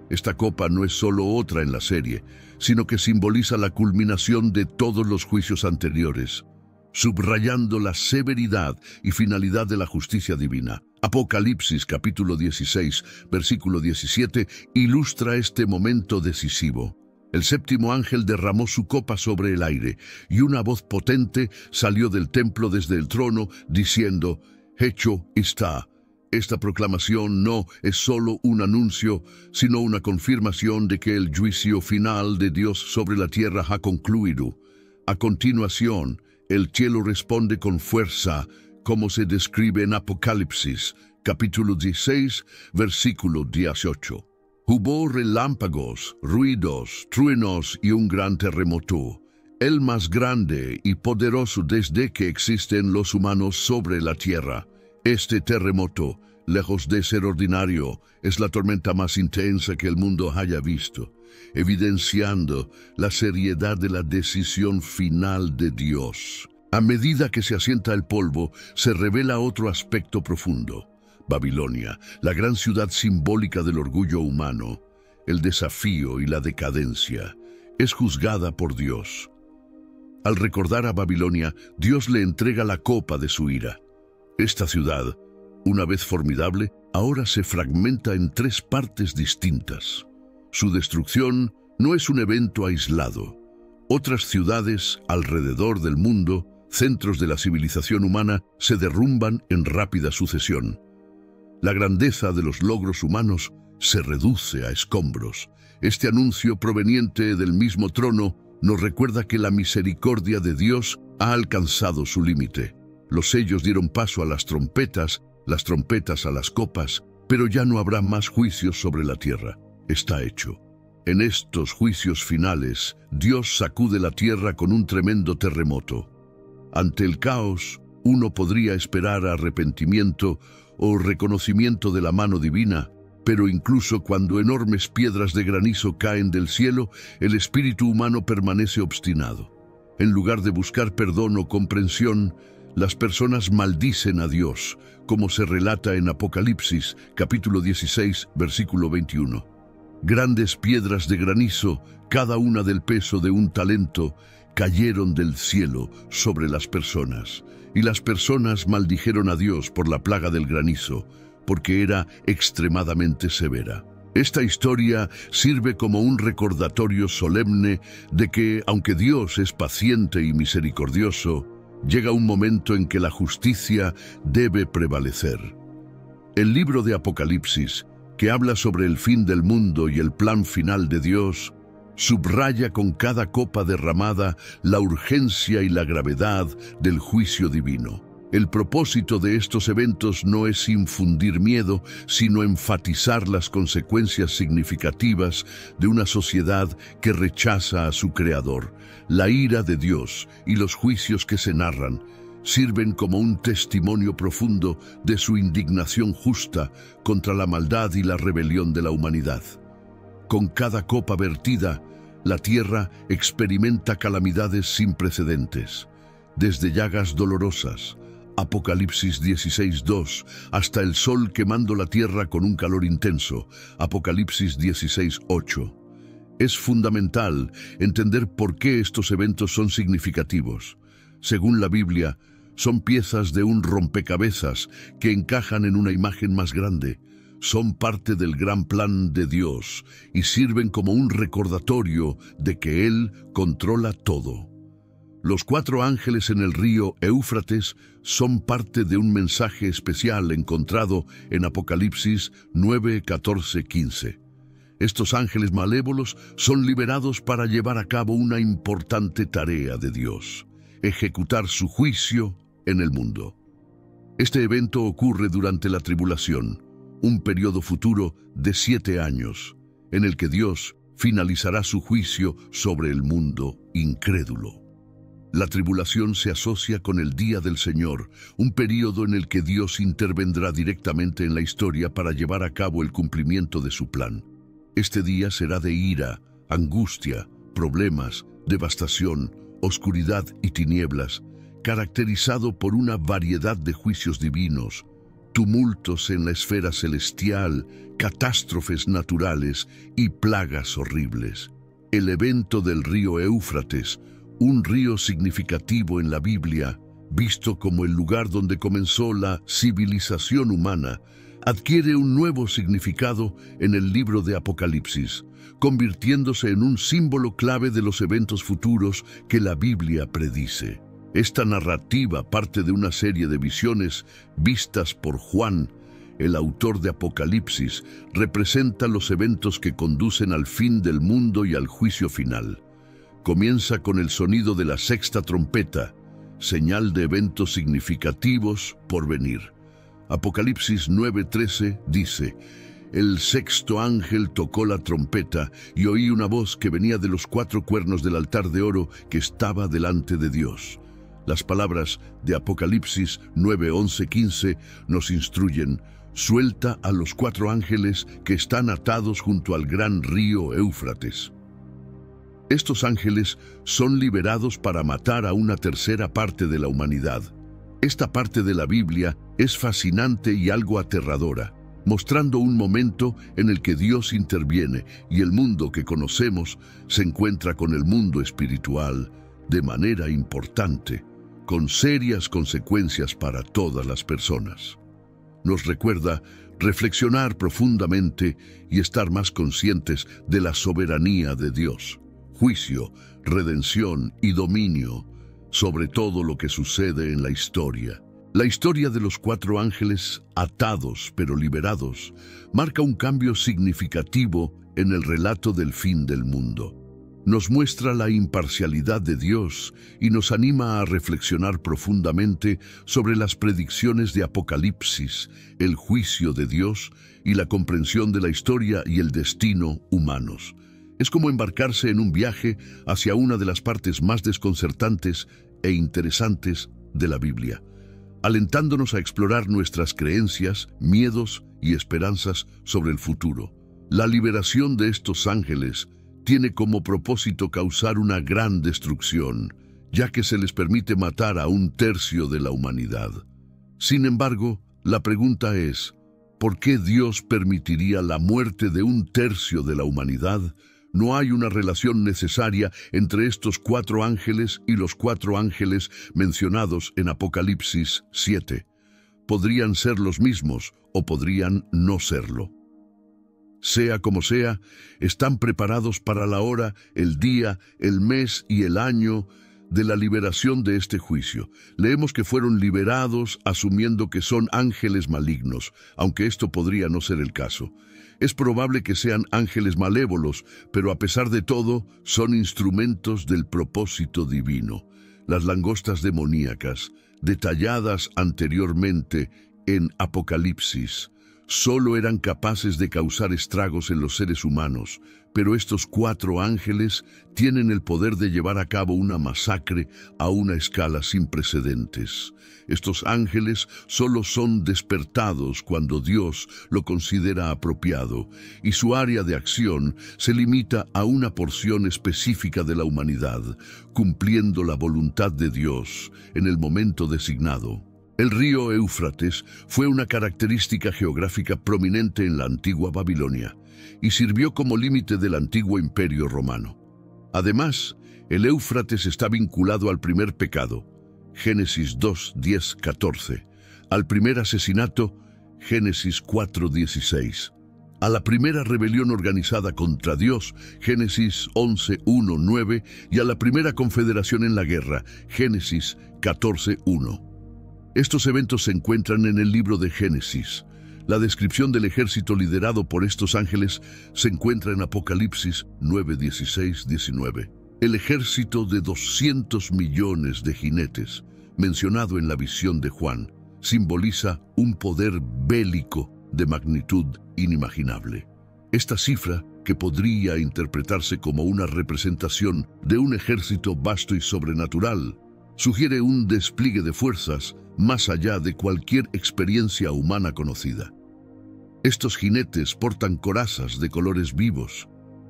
Esta copa no es solo otra en la serie, sino que simboliza la culminación de todos los juicios anteriores, subrayando la severidad y finalidad de la justicia divina. Apocalipsis capítulo 16, versículo 17, ilustra este momento decisivo. El séptimo ángel derramó su copa sobre el aire, y una voz potente salió del templo desde el trono, diciendo: «Hecho está». Esta proclamación no es solo un anuncio, sino una confirmación de que el juicio final de Dios sobre la tierra ha concluido. A continuación, el cielo responde con fuerza, como se describe en Apocalipsis, capítulo 16, versículo 18. Hubo relámpagos, ruidos, truenos y un gran terremoto, el más grande y poderoso desde que existen los humanos sobre la tierra. Este terremoto, lejos de ser ordinario, es la tormenta más intensa que el mundo haya visto, evidenciando la seriedad de la decisión final de Dios. A medida que se asienta el polvo, se revela otro aspecto profundo. Babilonia, la gran ciudad simbólica del orgullo humano, el desafío y la decadencia, es juzgada por Dios. Al recordar a Babilonia, Dios le entrega la copa de su ira. Esta ciudad, una vez formidable, ahora se fragmenta en tres partes distintas. Su destrucción no es un evento aislado. Otras ciudades alrededor del mundo, centros de la civilización humana, se derrumban en rápida sucesión. La grandeza de los logros humanos se reduce a escombros. Este anuncio proveniente del mismo trono nos recuerda que la misericordia de Dios ha alcanzado su límite. Los sellos dieron paso a las trompetas a las copas, pero ya no habrá más juicios sobre la tierra. Está hecho. En estos juicios finales, Dios sacude la tierra con un tremendo terremoto. Ante el caos, uno podría esperar arrepentimiento o reconocimiento de la mano divina, pero incluso cuando enormes piedras de granizo caen del cielo, el espíritu humano permanece obstinado. En lugar de buscar perdón o comprensión, las personas maldicen a Dios, como se relata en Apocalipsis, capítulo 16, versículo 21. Grandes piedras de granizo, cada una del peso de un talento, cayeron del cielo sobre las personas, y las personas maldijeron a Dios por la plaga del granizo, porque era extremadamente severa. Esta historia sirve como un recordatorio solemne de que, aunque Dios es paciente y misericordioso, llega un momento en que la justicia debe prevalecer. El libro de Apocalipsis, que habla sobre el fin del mundo y el plan final de Dios, subraya con cada copa derramada la urgencia y la gravedad del juicio divino. El propósito de estos eventos no es infundir miedo, sino enfatizar las consecuencias significativas de una sociedad que rechaza a su Creador. La ira de Dios y los juicios que se narran sirven como un testimonio profundo de su indignación justa contra la maldad y la rebelión de la humanidad. Con cada copa vertida, La tierra experimenta calamidades sin precedentes, desde llagas dolorosas, Apocalipsis 16:2, hasta el sol quemando la tierra con un calor intenso, Apocalipsis 16:8. Es fundamental entender por qué estos eventos son significativos. Según la Biblia, son piezas de un rompecabezas que encajan en una imagen más grande. Son parte del gran plan de Dios y sirven como un recordatorio de que Él controla todo. Los 4 ángeles en el río Éufrates son parte de un mensaje especial encontrado en Apocalipsis 9, 14, 15. Estos ángeles malévolos son liberados para llevar a cabo una importante tarea de Dios: ejecutar su juicio en el mundo. Este evento ocurre durante la tribulación, un periodo futuro de 7 años, en el que Dios finalizará su juicio sobre el mundo incrédulo. La tribulación se asocia con el día del Señor, un período en el que Dios intervendrá directamente en la historia para llevar a cabo el cumplimiento de su plan. Este día será de ira, angustia, problemas, devastación, oscuridad y tinieblas, caracterizado por una variedad de juicios divinos, tumultos en la esfera celestial, catástrofes naturales y plagas horribles. El evento del río Éufrates, un río significativo en la Biblia, visto como el lugar donde comenzó la civilización humana, adquiere un nuevo significado en el libro de Apocalipsis, convirtiéndose en un símbolo clave de los eventos futuros que la Biblia predice. Esta narrativa parte de una serie de visiones vistas por Juan, el autor de Apocalipsis. Representa los eventos que conducen al fin del mundo y al juicio final. Comienza con el sonido de la 6ª trompeta, señal de eventos significativos por venir. Apocalipsis 9:13 dice: El 6º ángel tocó la trompeta y oí una voz que venía de los 4 cuernos del altar de oro que estaba delante de Dios. Las palabras de Apocalipsis 9:11-15 nos instruyen: suelta a los 4 ángeles que están atados junto al gran río Éufrates. Estos ángeles son liberados para matar a una tercera parte de la humanidad. Esta parte de la Biblia es fascinante y algo aterradora, mostrando un momento en el que Dios interviene y el mundo que conocemos se encuentra con el mundo espiritual de manera importante, con serias consecuencias para todas las personas. Nos recuerda reflexionar profundamente y estar más conscientes de la soberanía de Dios, juicio, redención y dominio sobre todo lo que sucede en la historia. La historia de los 4 ángeles atados pero liberados marca un cambio significativo en el relato del fin del mundo. Nos muestra la imparcialidad de Dios y nos anima a reflexionar profundamente sobre las predicciones de Apocalipsis, el juicio de Dios y la comprensión de la historia y el destino humanos. Es como embarcarse en un viaje hacia una de las partes más desconcertantes e interesantes de la Biblia, alentándonos a explorar nuestras creencias, miedos y esperanzas sobre el futuro. La liberación de estos ángeles tiene como propósito causar una gran destrucción, ya que se les permite matar a 1/3 de la humanidad. Sin embargo, la pregunta es: ¿por qué Dios permitiría la muerte de 1/3 de la humanidad? No hay una relación necesaria entre estos 4 ángeles y los 4 ángeles mencionados en Apocalipsis 7. Podrían ser los mismos o podrían no serlo. Sea como sea, están preparados para la hora, el día, el mes y el año de la liberación de este juicio. Leemos que fueron liberados asumiendo que son ángeles malignos, aunque esto podría no ser el caso. Es probable que sean ángeles malévolos, pero a pesar de todo, son instrumentos del propósito divino. Las langostas demoníacas, detalladas anteriormente en Apocalipsis, solo eran capaces de causar estragos en los seres humanos, pero estos 4 ángeles tienen el poder de llevar a cabo una masacre a una escala sin precedentes. Estos ángeles solo son despertados cuando Dios lo considera apropiado, y su área de acción se limita a una porción específica de la humanidad, cumpliendo la voluntad de Dios en el momento designado. El río Éufrates fue una característica geográfica prominente en la antigua Babilonia y sirvió como límite del antiguo imperio romano. Además, el Éufrates está vinculado al primer pecado, Génesis 2, 10, 14, al primer asesinato, Génesis 4, 16, a la primera rebelión organizada contra Dios, Génesis 11, 1, 9, y a la primera confederación en la guerra, Génesis 14, 1. Estos eventos se encuentran en el libro de Génesis. La descripción del ejército liderado por estos ángeles se encuentra en Apocalipsis 9, 16, 19. El ejército de 200 millones de jinetes, mencionado en la visión de Juan, simboliza un poder bélico de magnitud inimaginable. Esta cifra, que podría interpretarse como una representación de un ejército vasto y sobrenatural, sugiere un despliegue de fuerzas más allá de cualquier experiencia humana conocida. Estos jinetes portan corazas de colores vivos,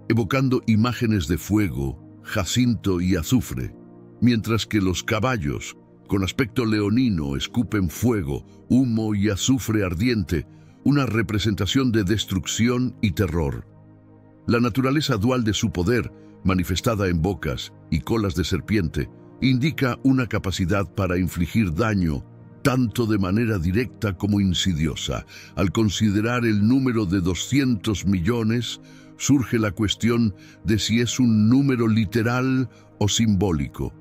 evocando imágenes de fuego, jacinto y azufre, mientras que los caballos, con aspecto leonino, escupen fuego, humo y azufre ardiente, una representación de destrucción y terror. La naturaleza dual de su poder, manifestada en bocas y colas de serpiente, indica una capacidad para infligir daño, tanto de manera directa como insidiosa. Al considerar el número de 200 millones, surge la cuestión de si es un número literal o simbólico.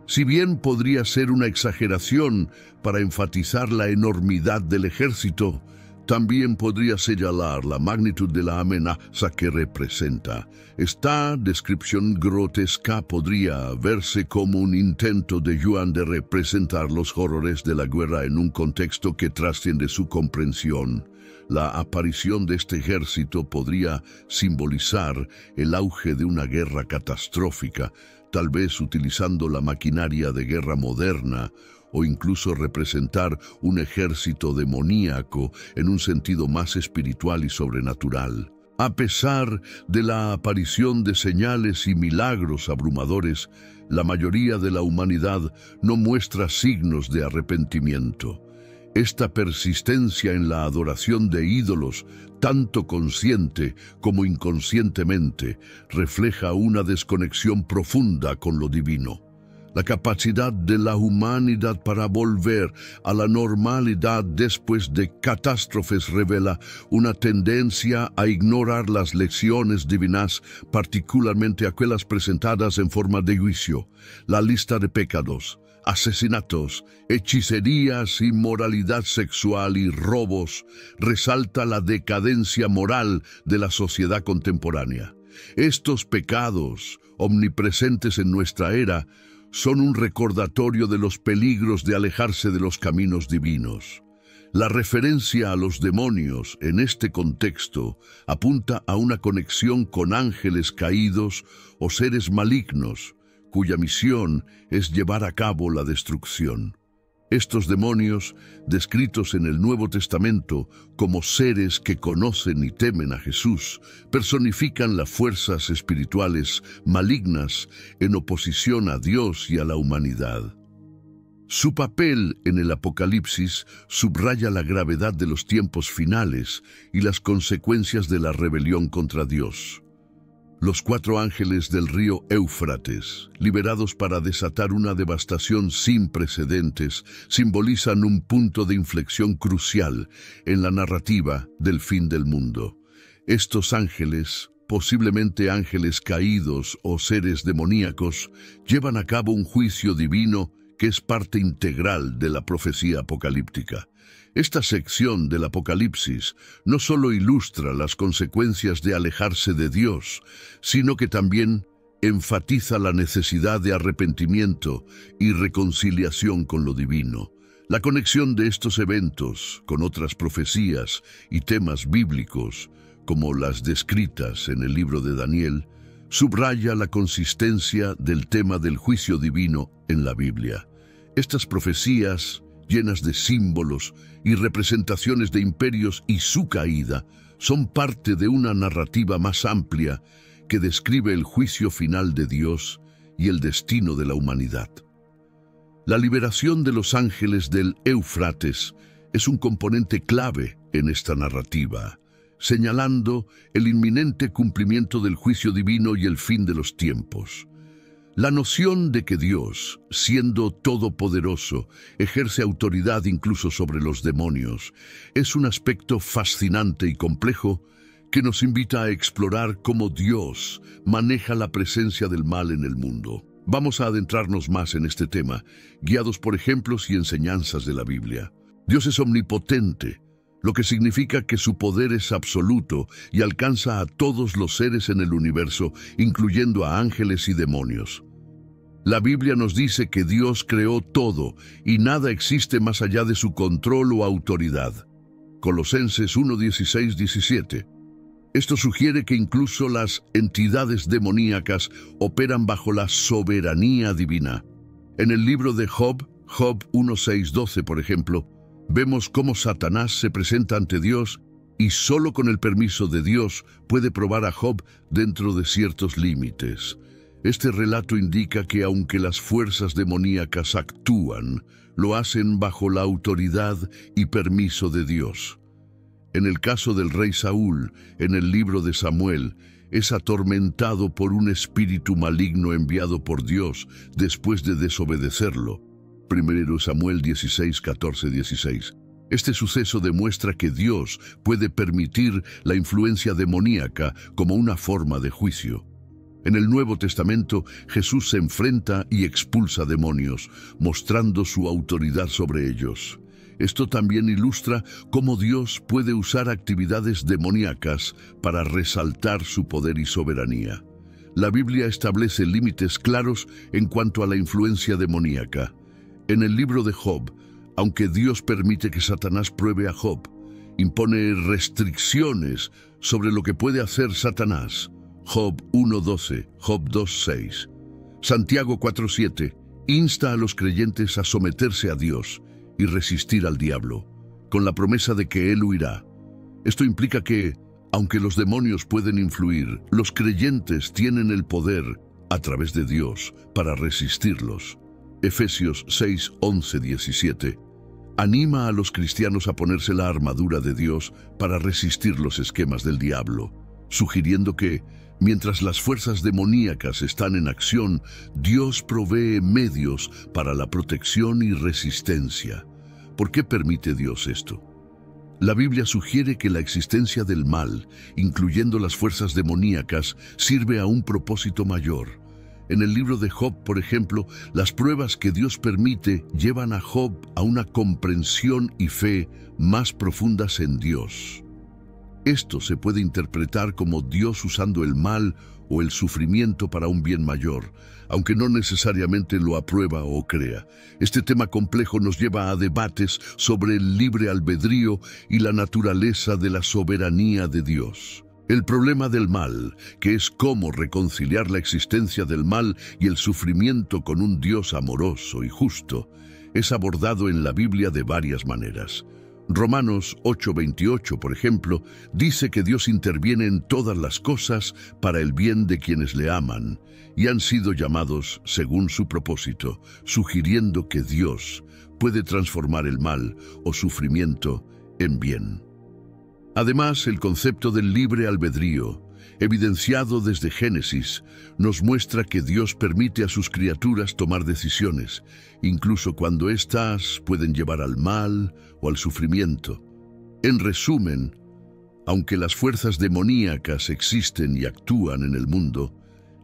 Si bien podría ser una exageración para enfatizar la enormidad del ejército, también podría señalar la magnitud de la amenaza que representa. Esta descripción grotesca podría verse como un intento de Yuan de representar los horrores de la guerra en un contexto que trasciende su comprensión. La aparición de este ejército podría simbolizar el auge de una guerra catastrófica, tal vez utilizando la maquinaria de guerra moderna, o incluso representar un ejército demoníaco en un sentido más espiritual y sobrenatural. A pesar de la aparición de señales y milagros abrumadores, la mayoría de la humanidad no muestra signos de arrepentimiento. Esta persistencia en la adoración de ídolos, tanto consciente como inconscientemente, refleja una desconexión profunda con lo divino. La capacidad de la humanidad para volver a la normalidad después de catástrofes revela una tendencia a ignorar las lecciones divinas, particularmente aquellas presentadas en forma de juicio. La lista de pecados, asesinatos, hechicerías, inmoralidad sexual y robos resalta la decadencia moral de la sociedad contemporánea. Estos pecados, omnipresentes en nuestra era, son un recordatorio de los peligros de alejarse de los caminos divinos. La referencia a los demonios en este contexto apunta a una conexión con ángeles caídos o seres malignos, cuya misión es llevar a cabo la destrucción. Estos demonios, descritos en el Nuevo Testamento como seres que conocen y temen a Jesús, personifican las fuerzas espirituales malignas en oposición a Dios y a la humanidad. Su papel en el Apocalipsis subraya la gravedad de los tiempos finales y las consecuencias de la rebelión contra Dios. Los 4 ángeles del río Éufrates, liberados para desatar una devastación sin precedentes, simbolizan un punto de inflexión crucial en la narrativa del fin del mundo. Estos ángeles, posiblemente ángeles caídos o seres demoníacos, llevan a cabo un juicio divino que es parte integral de la profecía apocalíptica. Esta sección del Apocalipsis no solo ilustra las consecuencias de alejarse de Dios, sino que también enfatiza la necesidad de arrepentimiento y reconciliación con lo divino. La conexión de estos eventos con otras profecías y temas bíblicos, como las descritas en el libro de Daniel, subraya la consistencia del tema del juicio divino en la Biblia. Estas profecías, llenas de símbolos y representaciones de imperios y su caída, son parte de una narrativa más amplia que describe el juicio final de Dios y el destino de la humanidad. La liberación de los ángeles del Éufrates es un componente clave en esta narrativa, señalando el inminente cumplimiento del juicio divino y el fin de los tiempos. La noción de que Dios, siendo todopoderoso, ejerce autoridad incluso sobre los demonios, es un aspecto fascinante y complejo que nos invita a explorar cómo Dios maneja la presencia del mal en el mundo. Vamos a adentrarnos más en este tema, guiados por ejemplos y enseñanzas de la Biblia. Dios es omnipotente, lo que significa que su poder es absoluto y alcanza a todos los seres en el universo, incluyendo a ángeles y demonios. La Biblia nos dice que Dios creó todo y nada existe más allá de su control o autoridad. Colosenses 1:16-17. Esto sugiere que incluso las entidades demoníacas operan bajo la soberanía divina. En el libro de Job 1:6-12, por ejemplo, vemos cómo Satanás se presenta ante Dios y solo con el permiso de Dios puede probar a Job dentro de ciertos límites. Este relato indica que aunque las fuerzas demoníacas actúan, lo hacen bajo la autoridad y permiso de Dios. En el caso del rey Saúl, en el libro de Samuel, es atormentado por un espíritu maligno enviado por Dios después de desobedecerlo. 1 Samuel 16:14-16. Este suceso demuestra que Dios puede permitir la influencia demoníaca como una forma de juicio. En el Nuevo Testamento, Jesús se enfrenta y expulsa demonios, mostrando su autoridad sobre ellos. Esto también ilustra cómo Dios puede usar actividades demoníacas para resaltar su poder y soberanía. La Biblia establece límites claros en cuanto a la influencia demoníaca. En el libro de Job, aunque Dios permite que Satanás pruebe a Job, impone restricciones sobre lo que puede hacer Satanás. Job 1:12, Job 2:6. Santiago 4:7 insta a los creyentes a someterse a Dios y resistir al diablo, con la promesa de que él huirá. Esto implica que, aunque los demonios pueden influir, los creyentes tienen el poder, a través de Dios, para resistirlos. Efesios 6:11-17 anima a los cristianos a ponerse la armadura de Dios para resistir los esquemas del diablo, sugiriendo que, mientras las fuerzas demoníacas están en acción, Dios provee medios para la protección y resistencia. ¿Por qué permite Dios esto? La Biblia sugiere que la existencia del mal, incluyendo las fuerzas demoníacas, sirve a un propósito mayor. En el libro de Job, por ejemplo, las pruebas que Dios permite llevan a Job a una comprensión y fe más profundas en Dios. Esto se puede interpretar como Dios usando el mal o el sufrimiento para un bien mayor, aunque no necesariamente lo aprueba o crea. Este tema complejo nos lleva a debates sobre el libre albedrío y la naturaleza de la soberanía de Dios. El problema del mal, que es cómo reconciliar la existencia del mal y el sufrimiento con un Dios amoroso y justo, es abordado en la Biblia de varias maneras. Romanos 8:28, por ejemplo, dice que Dios interviene en todas las cosas para el bien de quienes le aman y han sido llamados según su propósito, sugiriendo que Dios puede transformar el mal o sufrimiento en bien. Además, el concepto del libre albedrío, evidenciado desde Génesis, nos muestra que Dios permite a sus criaturas tomar decisiones, incluso cuando éstas pueden llevar al mal o al sufrimiento. En resumen, aunque las fuerzas demoníacas existen y actúan en el mundo,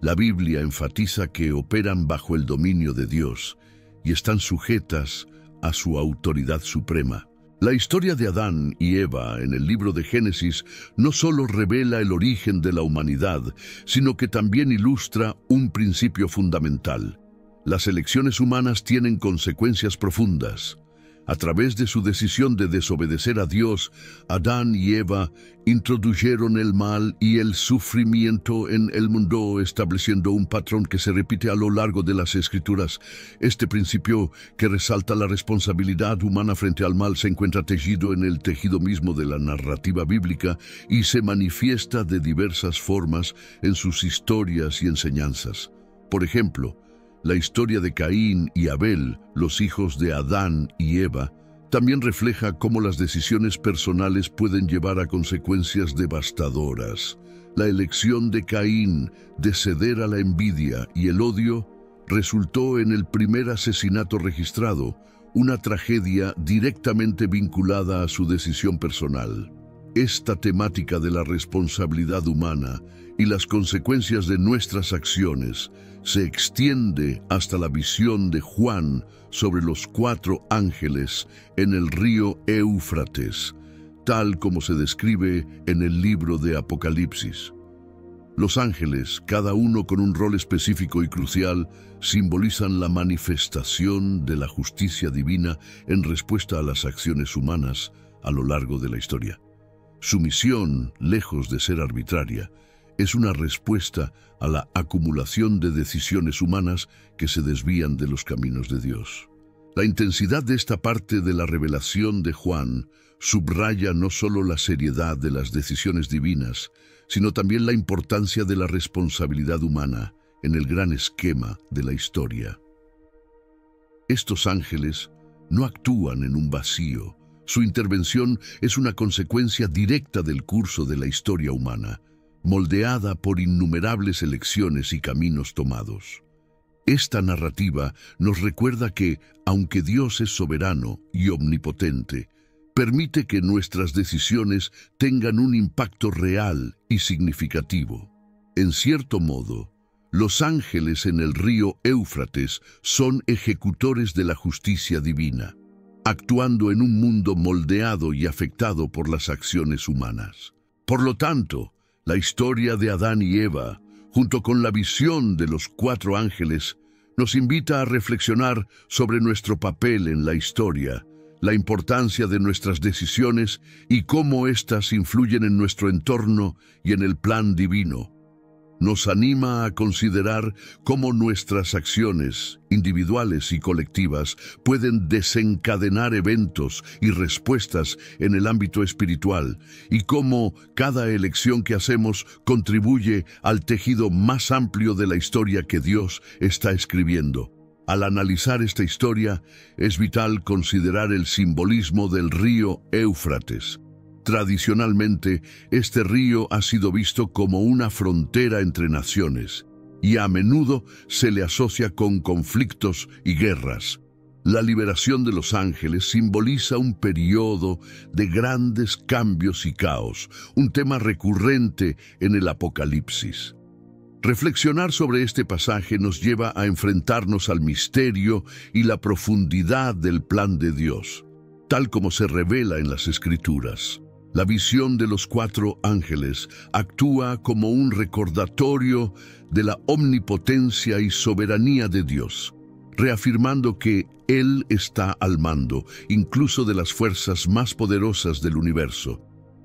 la Biblia enfatiza que operan bajo el dominio de Dios y están sujetas a su autoridad suprema. La historia de Adán y Eva en el libro de Génesis no solo revela el origen de la humanidad, sino que también ilustra un principio fundamental. Las elecciones humanas tienen consecuencias profundas. A través de su decisión de desobedecer a Dios, Adán y Eva introdujeron el mal y el sufrimiento en el mundo, estableciendo un patrón que se repite a lo largo de las Escrituras. Este principio, que resalta la responsabilidad humana frente al mal, se encuentra tejido en el tejido mismo de la narrativa bíblica y se manifiesta de diversas formas en sus historias y enseñanzas. Por ejemplo, la historia de Caín y Abel, los hijos de Adán y Eva, también refleja cómo las decisiones personales pueden llevar a consecuencias devastadoras. La elección de Caín de ceder a la envidia y el odio resultó en el primer asesinato registrado, una tragedia directamente vinculada a su decisión personal. Esta temática de la responsabilidad humana y las consecuencias de nuestras acciones se extiende hasta la visión de Juan sobre los 4 ángeles en el río Éufrates, tal como se describe en el libro de Apocalipsis. Los ángeles, cada uno con un rol específico y crucial, simbolizan la manifestación de la justicia divina en respuesta a las acciones humanas a lo largo de la historia. Su misión, lejos de ser arbitraria, es una respuesta a la acumulación de decisiones humanas que se desvían de los caminos de Dios. La intensidad de esta parte de la revelación de Juan subraya no solo la seriedad de las decisiones divinas, sino también la importancia de la responsabilidad humana en el gran esquema de la historia. Estos ángeles no actúan en un vacío. Su intervención es una consecuencia directa del curso de la historia humana, moldeada por innumerables elecciones y caminos tomados. Esta narrativa nos recuerda que, aunque Dios es soberano y omnipotente, permite que nuestras decisiones tengan un impacto real y significativo. En cierto modo, los ángeles en el río Éufrates son ejecutores de la justicia divina, actuando en un mundo moldeado y afectado por las acciones humanas. Por lo tanto, la historia de Adán y Eva, junto con la visión de los 4 ángeles, nos invita a reflexionar sobre nuestro papel en la historia, la importancia de nuestras decisiones y cómo éstas influyen en nuestro entorno y en el plan divino. Nos anima a considerar cómo nuestras acciones, individuales y colectivas, pueden desencadenar eventos y respuestas en el ámbito espiritual, y cómo cada elección que hacemos contribuye al tejido más amplio de la historia que Dios está escribiendo. Al analizar esta historia, es vital considerar el simbolismo del río Éufrates. Tradicionalmente, este río ha sido visto como una frontera entre naciones y a menudo se le asocia con conflictos y guerras. La liberación de los ángeles simboliza un periodo de grandes cambios y caos, un tema recurrente en el Apocalipsis. Reflexionar sobre este pasaje nos lleva a enfrentarnos al misterio y la profundidad del plan de Dios, tal como se revela en las Escrituras. La visión de los 4 ángeles actúa como un recordatorio de la omnipotencia y soberanía de Dios, reafirmando que Él está al mando, incluso de las fuerzas más poderosas del universo.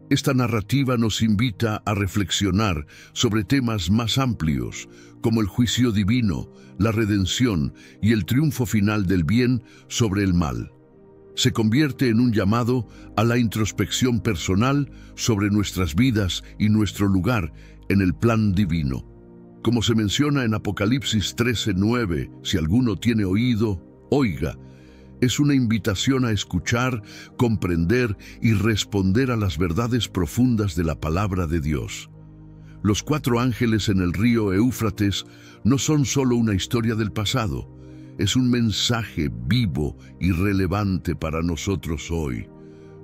Esta narrativa nos invita a reflexionar sobre temas más amplios, como el juicio divino, la redención y el triunfo final del bien sobre el mal. Se convierte en un llamado a la introspección personal sobre nuestras vidas y nuestro lugar en el plan divino. Como se menciona en Apocalipsis 13:9, si alguno tiene oído, oiga. Es una invitación a escuchar, comprender y responder a las verdades profundas de la palabra de Dios. Los 4 ángeles en el río Éufrates no son solo una historia del pasado, es un mensaje vivo y relevante para nosotros hoy.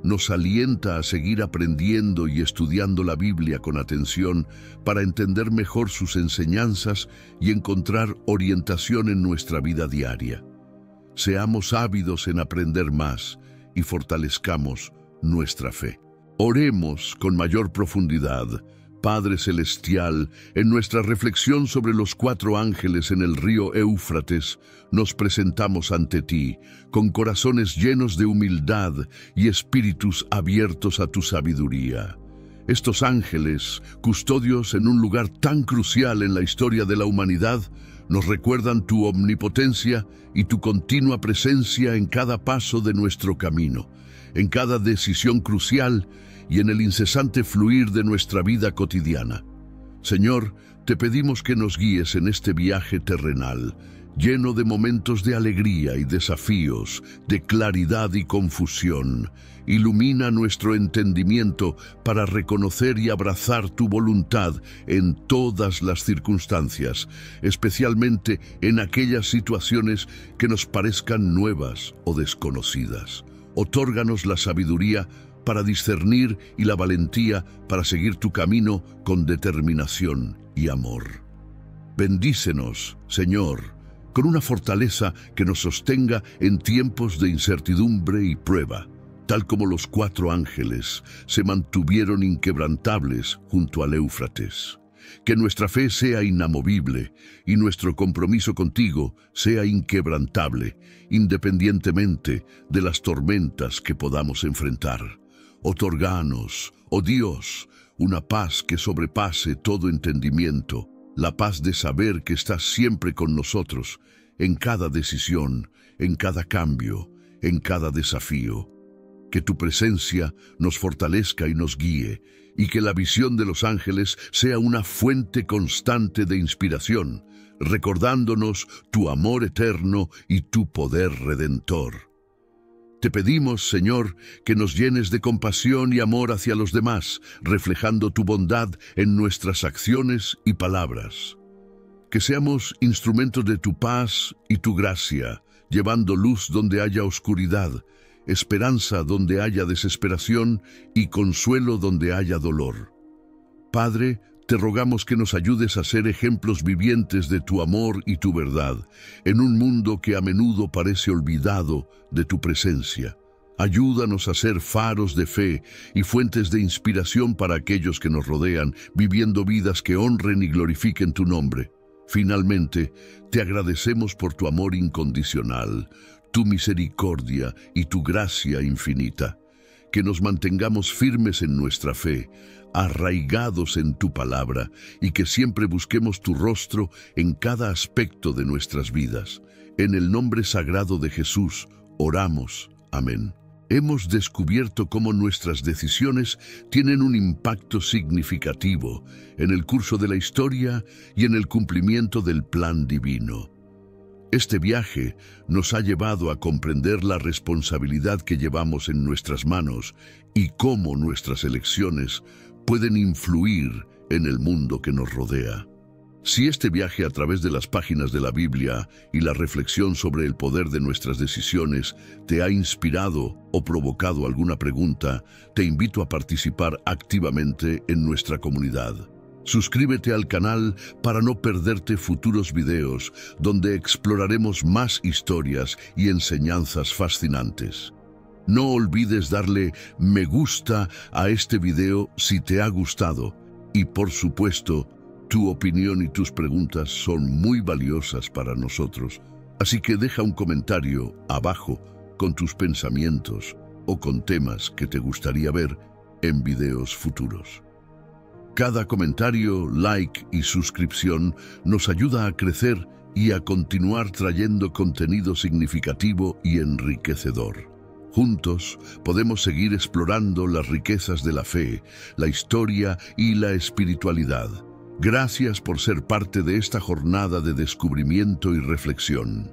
Nos alienta a seguir aprendiendo y estudiando la Biblia con atención para entender mejor sus enseñanzas y encontrar orientación en nuestra vida diaria. Seamos ávidos en aprender más y fortalezcamos nuestra fe. Oremos con mayor profundidad. Padre Celestial, en nuestra reflexión sobre los 4 ángeles en el río Éufrates, nos presentamos ante ti, con corazones llenos de humildad y espíritus abiertos a tu sabiduría. Estos ángeles, custodios en un lugar tan crucial en la historia de la humanidad, nos recuerdan tu omnipotencia y tu continua presencia en cada paso de nuestro camino, en cada decisión crucial y en el incesante fluir de nuestra vida cotidiana. Señor, te pedimos que nos guíes en este viaje terrenal, lleno de momentos de alegría y desafíos, de claridad y confusión. Ilumina nuestro entendimiento para reconocer y abrazar tu voluntad en todas las circunstancias, especialmente en aquellas situaciones que nos parezcan nuevas o desconocidas. Otórganos la sabiduría para discernir y la valentía para seguir tu camino con determinación y amor. Bendícenos, Señor, con una fortaleza que nos sostenga en tiempos de incertidumbre y prueba, tal como los 4 ángeles se mantuvieron inquebrantables junto al Éufrates. Que nuestra fe sea inamovible y nuestro compromiso contigo sea inquebrantable, independientemente de las tormentas que podamos enfrentar. Otórganos, oh Dios, una paz que sobrepase todo entendimiento, la paz de saber que estás siempre con nosotros, en cada decisión, en cada cambio, en cada desafío. Que tu presencia nos fortalezca y nos guíe, y que la visión de los ángeles sea una fuente constante de inspiración, recordándonos tu amor eterno y tu poder redentor. Te pedimos, Señor, que nos llenes de compasión y amor hacia los demás, reflejando tu bondad en nuestras acciones y palabras. Que seamos instrumentos de tu paz y tu gracia, llevando luz donde haya oscuridad, esperanza donde haya desesperación y consuelo donde haya dolor. Padre, te rogamos que nos ayudes a ser ejemplos vivientes de tu amor y tu verdad, en un mundo que a menudo parece olvidado de tu presencia. Ayúdanos a ser faros de fe y fuentes de inspiración para aquellos que nos rodean, viviendo vidas que honren y glorifiquen tu nombre. Finalmente, te agradecemos por tu amor incondicional, tu misericordia y tu gracia infinita. Que nos mantengamos firmes en nuestra fe, arraigados en tu palabra, y que siempre busquemos tu rostro en cada aspecto de nuestras vidas. En el nombre sagrado de Jesús, oramos. Amén. Hemos descubierto cómo nuestras decisiones tienen un impacto significativo en el curso de la historia y en el cumplimiento del plan divino. Este viaje nos ha llevado a comprender la responsabilidad que llevamos en nuestras manos y cómo nuestras elecciones pueden influir en el mundo que nos rodea. Si este viaje a través de las páginas de la Biblia y la reflexión sobre el poder de nuestras decisiones te ha inspirado o provocado alguna pregunta, te invito a participar activamente en nuestra comunidad. Suscríbete al canal para no perderte futuros videos donde exploraremos más historias y enseñanzas fascinantes. No olvides darle me gusta a este video si te ha gustado y, por supuesto, tu opinión y tus preguntas son muy valiosas para nosotros, así que deja un comentario abajo con tus pensamientos o con temas que te gustaría ver en videos futuros. Cada comentario, like y suscripción nos ayuda a crecer y a continuar trayendo contenido significativo y enriquecedor. Juntos podemos seguir explorando las riquezas de la fe, la historia y la espiritualidad. Gracias por ser parte de esta jornada de descubrimiento y reflexión.